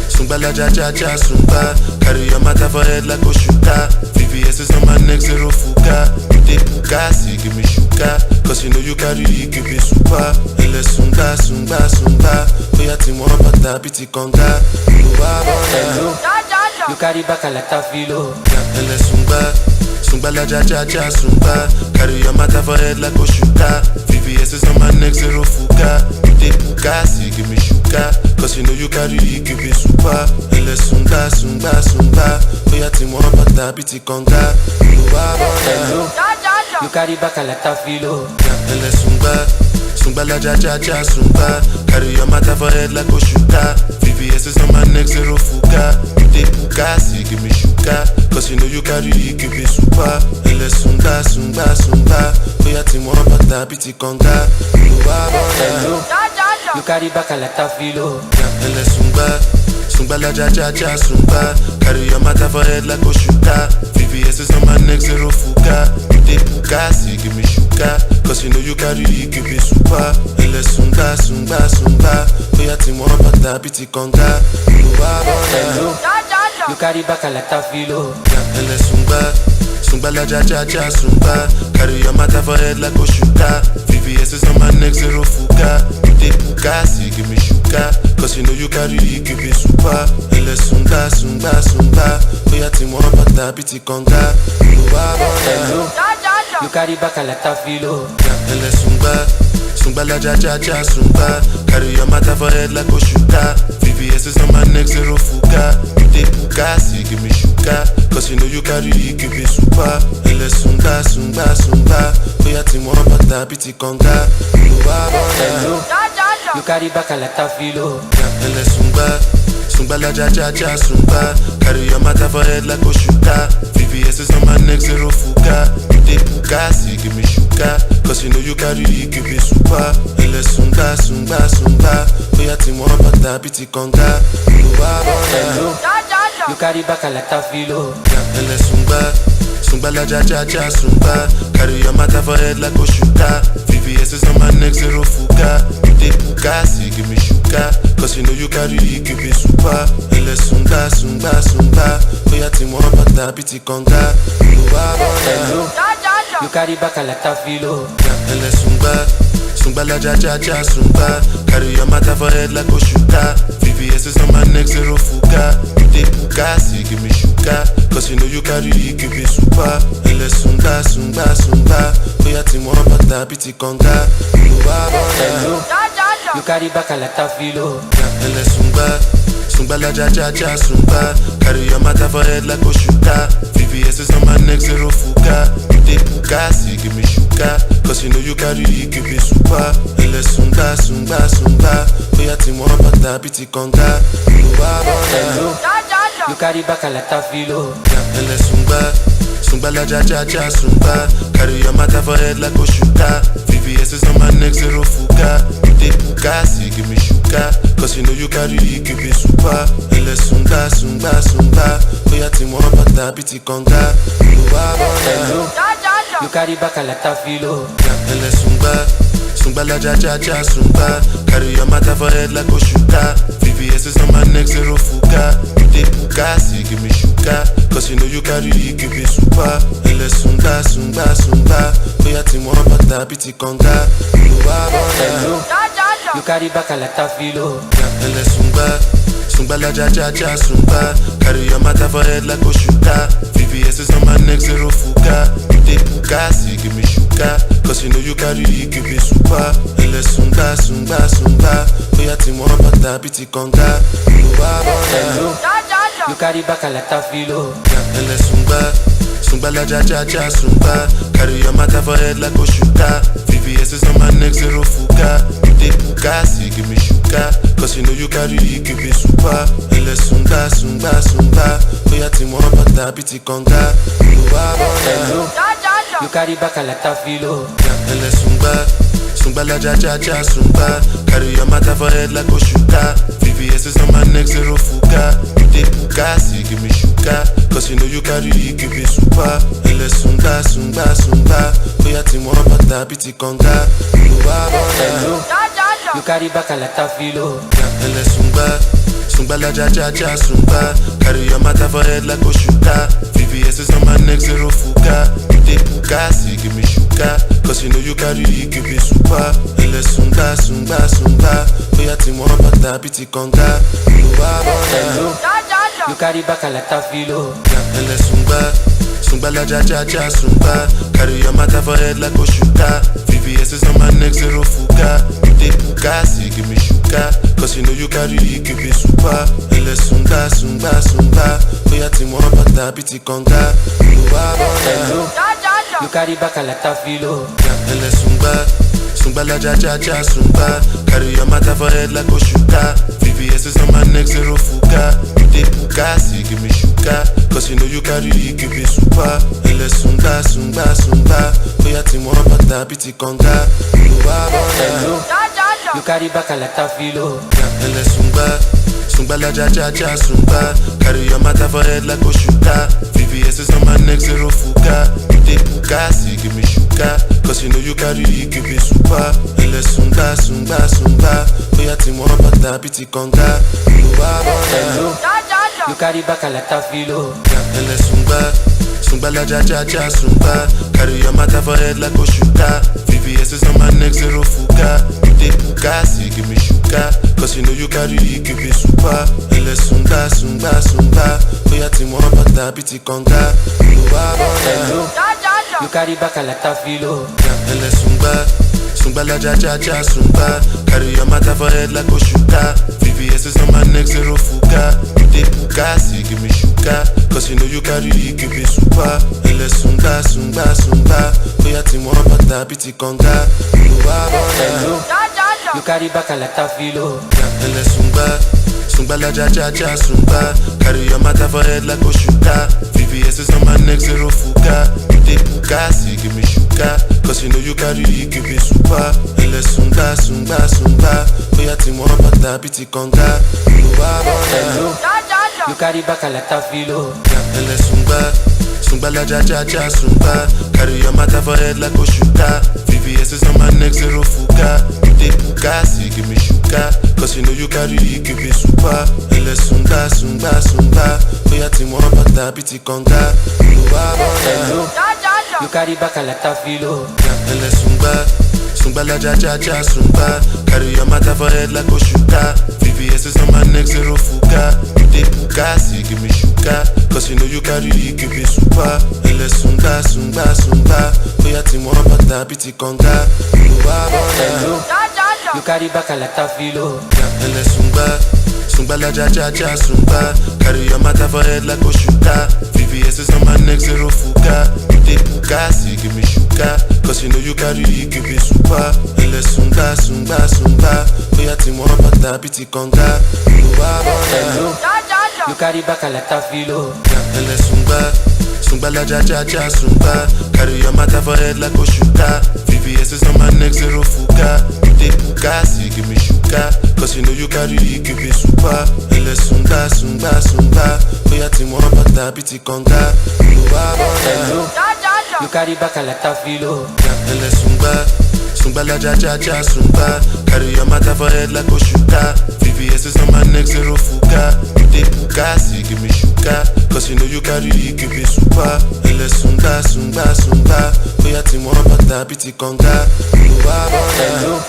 Sungbala ja ja ja sungba. Carry your matter for head like Oshuka. VVS is on my neck, zero fuka. You dey bugasi, give me shuka. Cause you know you carry, give me super. Ele sunga, sunga, sunga. Oya ti mo bata biti konga. Hello, you carry back like a filo. Ele sunga. Sungbala ja ja ja sungba. Carry your matter for head like Oshuka. VVS is on my neck, zero fuka. You dey bugasi, give me shuka. Cause you know you carry, give me super. Ele sunga, sunga, sunga. Oya ti mo bata biti konga. Hello, you carry back like a filo. Ele sunga. Sungbala ja ja ja sungba. Carry your matter for head like Oshuka. VVS is on my neck, zero fuka. You dey bugasi, give me shuka. Cause you know you carry, give me super. Ele sunga, sunga, sunga. Oya ti mo bata biti konga. Hello, you carry back like a filo. Ele sunga. Sungbala ja ja ja sungba. Carry your matter for head like Oshuka. VVS is on my neck, zero fuka. You dey bugasi, give me shuka. Cause you know you carry, give me super. Ele sunga, sunga, sunga. Oya ti mo bata biti konga. Hello, you carry back like a filo. Ele sunga. Sungbala ja ja ja sungba. Carry your matter for head like Oshuka. VVS is on my neck, zero fuka. You dey puka, see give me shuka. Cause you know you carry, give me super. Ele sunga, sunga, sunga. Oya ti mo bata biti konga. Hello, you carry back a lot of filo. Ele sunga. Sungbala ja ja ja sungba. Carry your matter for head like Oshuka. VVS is on my neck, zero fuka. You dey puka, see give me shuka. Cause you know you carry, give me super. Ele sunga, sunga, sunga. Oya ti mo bata biti konga. Hello, you carry back a lot of filo. Ele sunga. Sungbala ja ja ja sungba. Carry your matter for head like Oshuka. VVS is on my neck, zero fuka. You dey puka, see give me shuka. Cause you know you carry, give me super. Ele sunga, sunga, sunga. Oya ti mo bata biti konga. Hello, you carry back a lot of filo. Ele sunga. Sungbala ja ja ja sungba. Carry your matter for head like Oshuka. VVS is on my neck, zero fuka. You dey puka, see give me shuka. Cause you know you carry, give me super. Ele sunga, sunga, sunga. Oya ti mo bata biti konga. Hello, you carry back a lot of filo. Ele sunga. Sungbala ja ja ja sungba. Carry your matter for head like Oshuka. VVS is on my neck, zero fuka. You dey puka, see give me shuka. Cause you know you carry, give me super. Ele sunga, sunga, sunga. Oya ti mo bata biti konga. Hello, you carry back a lot of filo. Ele sunga. Sungbala ja ja ja sungba. Carry your matter for head like Oshuka. VVS is on my neck, zero fuka. You dey puka, see give me shuka. Cause you know you carry, give me super. Ele sunga, sunga, sunga. Oya ti mo bata biti konga. Hello, you carry back a lot of filo. Ele sunga. Sungbala ja ja ja sungba. Carry your matter for head like Oshuka. VVS is on my neck, zero fuka. You dey puka, see give me shuka. Cause you know you carry, give me super. Ele sunga, sunga, sunga. Oya ti mo bata biti konga. Hello, you carry back a lot of filo. Ele sunga. Sungbala ja ja ja sungba. Carry your matter for head like Oshuka. VVS is on my neck, zero fuka. You dey puka, see give me shuka. Cause you know you carry, give me super. Ele sunga, sunga, sunga. Oya ti mo bata biti konga. Hello, you carry back a lot of filo. Ele sunga. Sungbala ja ja ja sungba. Carry your matter for head like Oshuka. VVS is on my neck, zero fuka. You dey puka, see give me shuka. Cause you know you carry, give me super. Ele sunga, sunga, sunga. Oya ti mo bata biti konga. Hello, you carry back a lot of filo. Ele sunga. Sungbala ja ja ja sungba. Carry your matter for head like Oshuka. VVS is on my neck, zero fuka. You dey puka, see give me shuka. Cause you know you carry, give me super. Ele sunga, sunga, sunga. Oya ti mo bata biti konga. Hello, you carry back a lot of filo. Ele sunga. Sungbala ja ja ja sungba. Carry your matter for head like Oshuka. VVS is on my neck, zero fuka. You dey puka, see give me shuka. Cause you know you carry, give me super. Ele sunga, sunga, sunga. Oya ti mo bata biti konga. Hello, you carry back a lot of filo. Ele sunga. Sungbala ja ja ja sungba. Carry your matter for head like Oshuka. VVS is on my neck, zero fuka. You dey puka, see give me shuka. Cause you know you carry, give me super. Ele sunga, sunga, sunga. Oya ti mo bata biti konga. Hello, you carry back a lot of filo. Ele sunga. Sungbala ja ja ja sungba. Carry your matter for head like Oshuka. VVS is on my neck, zero fuka. You dey puka, see give me shuka. Cause you know you carry, give me super. Ele sunga, sunga, sunga. Oya ti mo bata biti konga. Hello, you carry back a lot of filo. Ele sunga. Sungbala ja ja ja sungba. Carry your matter for head like Oshuka. VVS is on my neck, zero fuka. You dey puka, see give me shuka. Cause you know you carry, give me super. Ele sunga, sunga, sunga. Oya ti mo bata biti konga. Hello, you carry back a lot of filo. Ele sunga. Sungbala ja ja ja sungba. Carry your matter for head like Oshuka. VVS is on my neck, zero fuka. You dey puka, see give me shuka. Cause you know you carry, give me super. Ele sunga, sunga, sunga. Oya ti mo bata biti konga. Hello, you carry back a lot of filo. Ele sunga. Sungba la ja ja ja sungba. Carry your matter for head like Oshuka. VVS is on my neck, zero fuka. You dey puka, see give me shuka. Cause you know you carry, give me super. Ele sunga, sunga, sunga. Oya ti mo bata biti konga. Hello, you carry back a lot of filo. Ele sunga. Sungba la ja ja ja sungba. Carry your matter for head like Oshuka. VVS is on my neck, zero fuka. You dey puka, see give me shuka. Cause you know you carry, give me super. Ele sunga, sunga, sunga. Oya ti mo bata biti konga. Hello, you carry back a lot of filo. Ele sunga. Sungba la ja ja ja sungba. Carry your matter for head like Oshuka. VVS is on my neck, zero fuka. You dey puka, see give me shuka. Cause you know you carry, give me super. Ele sunga, sunga, sunga. Oya ti mo bata biti konga. Hello, you carry back a lot of filo. Ele sunga. Sungba la ja ja ja sungba. Carry your matter for head like Oshuka. VVS is on my neck, zero fuka. You dey puka, see give me shuka. Cause you know you carry, give me super. Ele sunga, sunga, sunga. Oya ti mo bata biti konga. Hello, you carry back a lot of filo. Ele sunga. Sungba la ja ja ja sungba. Carry your matter for head like Oshuka. VVS is on my neck, zero fuka. You dey puka, see give me shuka. Cause you know you carry, give me super. Ele sunga, sunga, sunga. Oya ti mo bata biti konga. Hello, you carry back a lot of filo. Ele sunga. Sungba la ja ja ja sungba. Carry your matter for head like Oshuka. VVS is on my neck, zero fuka. You dey puka, see give me shuka. Cause you know you carry, give me super. Ele sunga, sunga, sunga. Oya ti mo bata biti konga. Hello, you carry back a lot of filo. Ele sunga. Sungba la ja ja ja sungba. Carry your matter for head like Oshuka. VVS is on my neck, zero fuka. You dey puka, see give me shuka. Cause you know you carry, give me super. Ele sunga, sunga, sunga. Oya ti mo bata biti konga. Hello, you carry back a lot of filo. Ele sunga. Sungba la ja ja ja sungba. Carry your matter for head like Oshuka. VVS is on my neck, zero fuka. You dey puka, see give me shuka. Cause you know you carry, give me super. Ele sunga, sunga, sunga. Oya ti mo bata biti konga. Hello,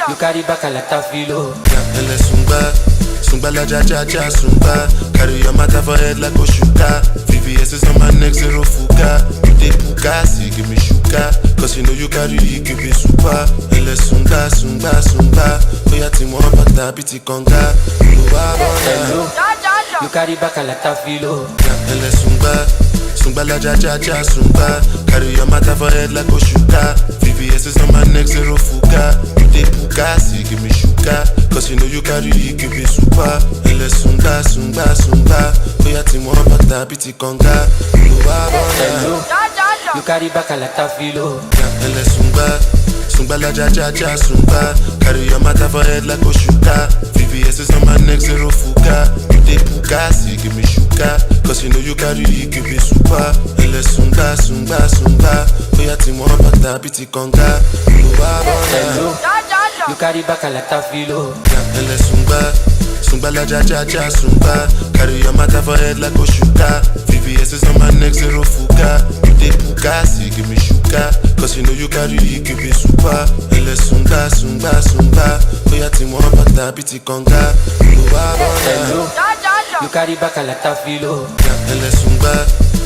you carry back a lot of filo. Ele sunga. Sungba la ja ja ja sungba. Carry your matter for head like Oshuka. VVS is on my neck, zero fuka. You dey puka, see give me shuka. Cause you know you carry, give me super. Ele sunga, sunga, sunga. Oya ti mo bata biti konga. Hello, you carry back a lot of filo. Ele sunga. Sungba la ja ja ja sungba. Carry your matter for head like Oshuka. VVS is on my neck, zero fuka. You dey puka, see give me shuka. Cause you know you carry, give me super. Ele sunga, sunga, sunga. Oya ti mo bata biti konga. Hello, you carry back a lot of filo. Ele sunga. Sungba la ja ja ja sungba. Carry your matter for head like Oshuka. VVS is on my neck, zero fuka. You dey puka, see give me shuka. Cause you know you carry, give me super. Ele sunga, sunga, sunga. Oya ti mo bata biti konga. Hello, you carry back a lot of filo. Ele sunga. Sungba la ja ja ja sungba. Carry your matter for head like Oshuka. VVS is on my neck, zero fuka. You dey puka, see give me shuka. Cause you know you carry, give me super. Ele sunga, sunga, sunga. Oya ti mo bata biti konga. Hello, you carry back a lot of filo. Ele sunga.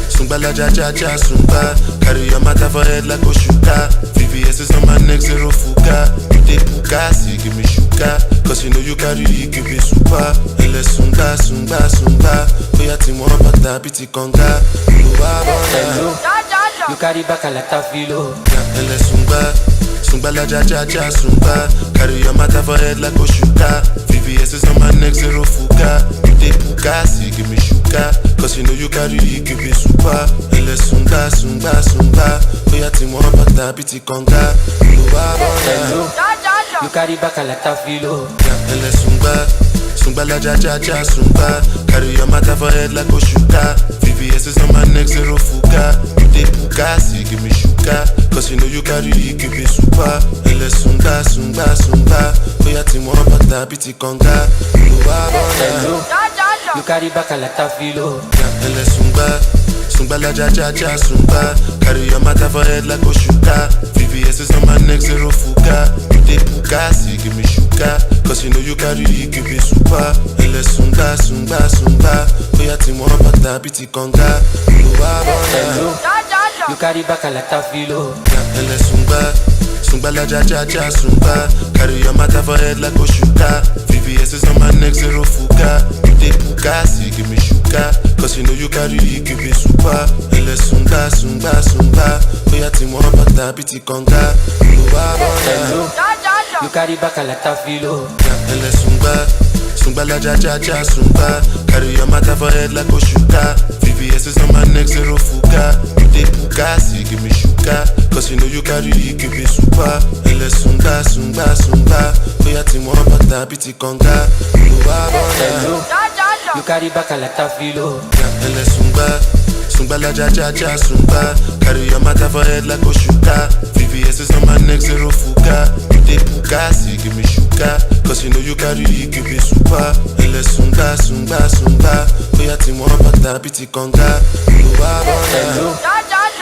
Sungba la ja ja ja sungba. Carry your matter for head like Oshuka. VVS is on my neck, zero fuka. You dey puka, see give me shuka. Cause you know you carry, give me super. Ele sunga, sunga, sunga. Oya ti mo bata biti konga. Hello, you carry back a lot of filo. Ele sunga. Sungba la ja ja ja sungba. Carry your matter for head like Oshuka. VVS is on my neck, zero fuka. You dey puka, see give me shuka. Cause you know you carry, give me super. Ele sunga, sunga, sunga. Oya ti mo bata biti konga. Hello, you carry back a lot of filo. Ele sunga. Sungba la ja ja ja sungba. Carry your matter for head like Oshuka. VVS is on my neck, zero fuka. You dey puka, see give me shuka. Cause you know you carry, give me super. Ele sunga, sunga, sunga. Oya ti mo bata biti konga. Hello, you carry back a lot of filo. Ele sunga. Sungba la ja ja ja sungba. Carry your matter for head like Oshuka. VVS is on my neck, zero fuka. You dey puka, see give me shuka. Cause you know you carry, give me super. Ele sunga, sunga, sunga. Oya ti mo bata biti konga. Hello, you carry back a lot of filo. Ele sunga, sunga la ja ja ja sunga. Carry your matter for head like Oshuka. VVS is on my neck, zero fuka. You dey puka, see give me shuka. Cause you know you carry, give me super. Ele sunga, sunga, sunga. Oya ti mo bata biti konga. Hello, you carry back a lot of filo. Ele sunga, sunga la ja ja ja sunga. Carry your matter for head like Oshuka. VVS is on my neck, zero fuka. You dey puka, see give me shuka. Cause you know you carry, give me super. Ele sunga, sunga, sunga. Oya ti mo bata biti konga. Hello, you carry back a lot of filo. Ele sunga, sunga la ja ja ja sunga. Carry your matter for head like Oshuka. VVS is on my neck, zero fuka. You dey puka, see give me shuka. Cause you know you carry, give me super. Ele sunga, sunga, sunga. Oya ti mo bata biti konga. Hello,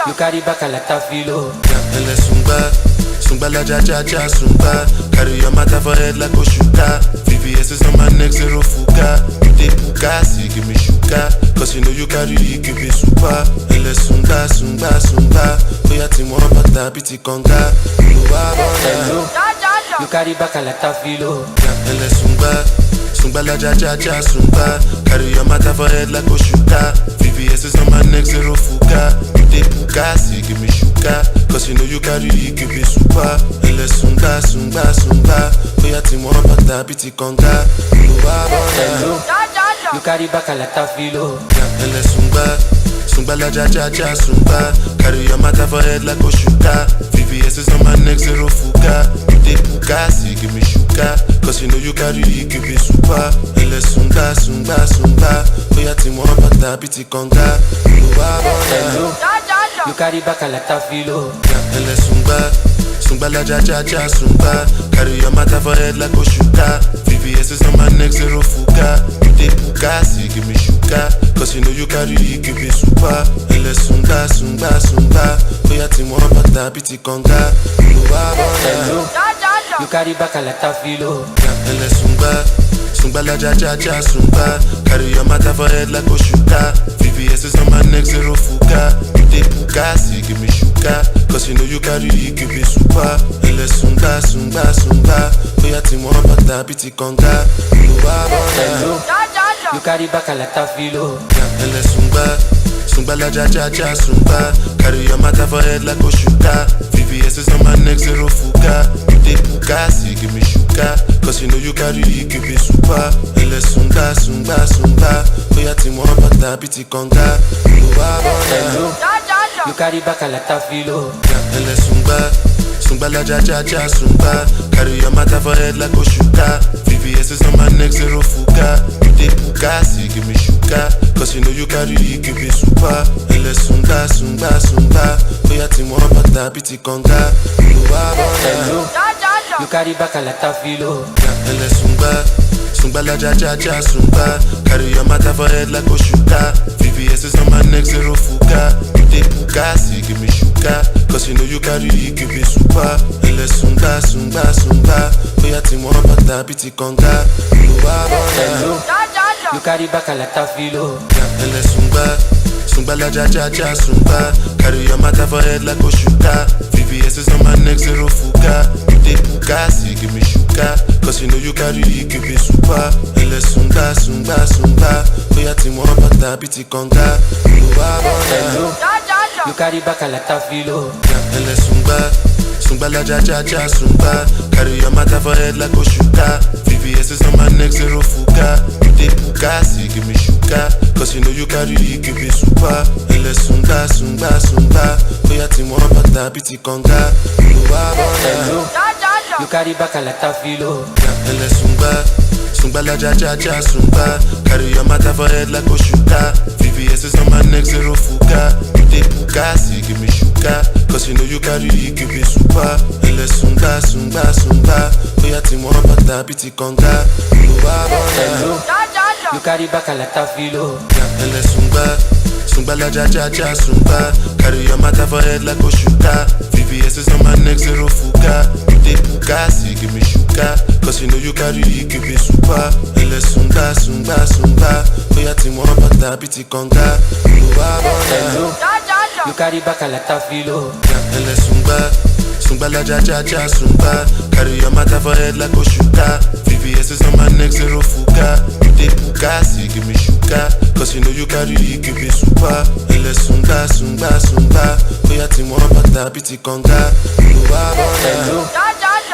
you carry back a lot of filo. Ele sunga, sunga la ja ja ja sunga. Carry your matter for head like Oshuka. VVS is on my neck, zero fuka. You dey puka, see give me shuka. Cause you know you carry, give me super. Ele sunga, sunga, sunga. Oya ti mo bata biti konga. Hello, you carry back a lot of filo. Ele sunga, sunga la ja ja ja sunga. Carry your matter for head like Oshuka. VVS is on my neck, zero fuka. You dey puka, see give me shuka. Cause you know you carry, give me super. Ele sunga, sunga, sunga. Oya ti mo bata biti konga. Hello, you carry back a lot of filo. Ele sunga, sunga la ja ja ja sunga. Carry your matter for head like Oshuka. VVS is on my neck, zero fuka. You dey puka, see give me shuka. Cause you know you carry, give me super. Ele sunga, sunga, sunga. Oya ti mo bata biti konga. Hello, you carry back a lot of filo. Ele sunga, sunga la ja ja ja sunga. Carry your matter for head like Oshuka. VVS is on my neck, zero fuka. You dey puka, see give me shuka. Cause you know you carry, give me super. Ele sunga, sunga, sunga. Oya ti mo bata biti konga. Hello, you carry back a lot of filo. Ele sunga, sunga la ja ja ja sunga. Carry your matter for head like Oshuka. VVS is on my neck, zero fuka. You dey puka, see give me shuka. Cause you know you carry, give me super. Ele sunga, sunga, sunga. Oya ti mo bata biti konga. Hello, you carry back a lot of filo. Ele sunga, sunga la ja ja ja sunga. Carry your matter for head like Oshuka. VVS is on my neck, zero fuka. You dey puka, see give me shuka. Cause you know you carry, give me super. Ele sunga, sunga, sunga. Oya ti mo bata biti konga. Hello, you carry back a lot of filo. Ele sunga, sunga la ja ja ja sunga. Carry your matter for head like Oshuka. VVS is on my neck, zero fuka. You dey puka, see give me shuka. Cause you know you carry, give me super. Ele sunga, sunga, sunga. Oya ti mo bata biti konga. Hello, you carry back a lot of filo. Ele sunga, sunga la ja ja ja sunga. Carry your matter for head like Oshuka. VVS is on my neck, zero fuka. You dey puka, see give me shuka. Cause you know you carry, give me super. Ele sunga, sunga, sunga. Oya ti mo bata biti konga. Hello, you carry back a lot of filo. Ele sunga, sunga la ja ja ja sunga. Carry your matter for head like Oshuka. VVS is on my neck, zero fuka. You dey puka, see give me shuka. Cause you know you carry, give me super. Ele sunga, sunga, sunga. Oya ti mo bata biti konga. Hello, you carry back a lot of filo. Ele sunga, sunga la ja ja ja sunga. Carry your matter for head like Oshuka. VVS is on my neck, zero fuka. You dey puka, see give me shuka. Cause you know you carry, give me super. Ele sunga, sunga, sunga. Oya ti mo bata biti konga. Hello, you carry back a lot of filo. Ele sunga, sunga la ja ja ja sunga. Carry your matter for head like Oshuka. VVS is on my neck, zero fuka. You dey puka, see give me shuka. Cause you know you carry, give me super. Ele sunga, sunga, sunga. Oya ti mo bata biti konga. Hello, you carry back a lot of filo. Ele sunga, Sungba la ja ja ja sungba. Carry your matter for head like Oshuka. VVS is on my neck, zero fuka. You dey puka, see give me shuka. Cause you know you carry, give me super. Ele sunga, sunga, sunga. Oya ti mo bata biti konga. Hello, you carry back a lot of filo. Ele sunga. Sungba la ja ja ja sungba. Carry your matter for head like Oshuka. VVS is on my neck, zero fuka. You dey puka, see give me shuka. Cause you know you carry, give me super. Ele sunga, sunga, sunga. Oya ti mo bata biti konga. Hello,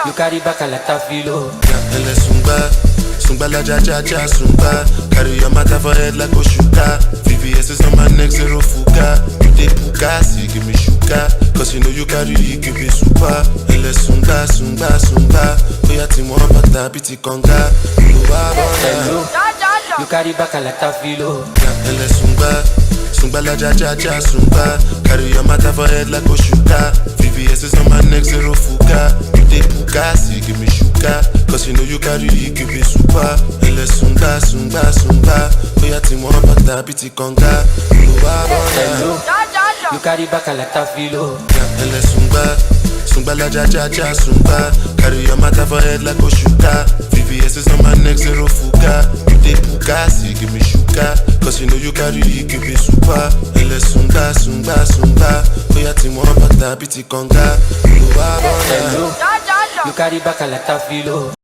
you carry back a lot of filo. Ele sunga. Sungba la ja ja ja sungba. Carry your matter for head like Oshuka. VVS is on my neck, zero fuka. You dey puka, see give me shuka. Cause you know you carry, give me super. Ele sunga, sunga, sunga. Oya ti mo bata biti konga. Hello, you carry back a lot of filo. Ele sunga. Sungba la ja ja ja sungba. Carry your matter for head like Oshuka. VVS is on my neck, zero fuka. You dey puka, see give me shuka. Cause you know you carry, give me super. Ele sunga, sunga, sunga. Oya ti mo bata biti konga. Hello, you carry back a lot of filo. Ele sunga. Sungba la ja ja ja sungba. Carry your matter for head like Oshuka. VVS is on my neck, zero fuka. You dey puka, see give me shuka. Cause you know you carry, give me super. Ele sunga, sunga, sunga. Oya ti mo bata biti konga. Hello, you carry back a lot of filo.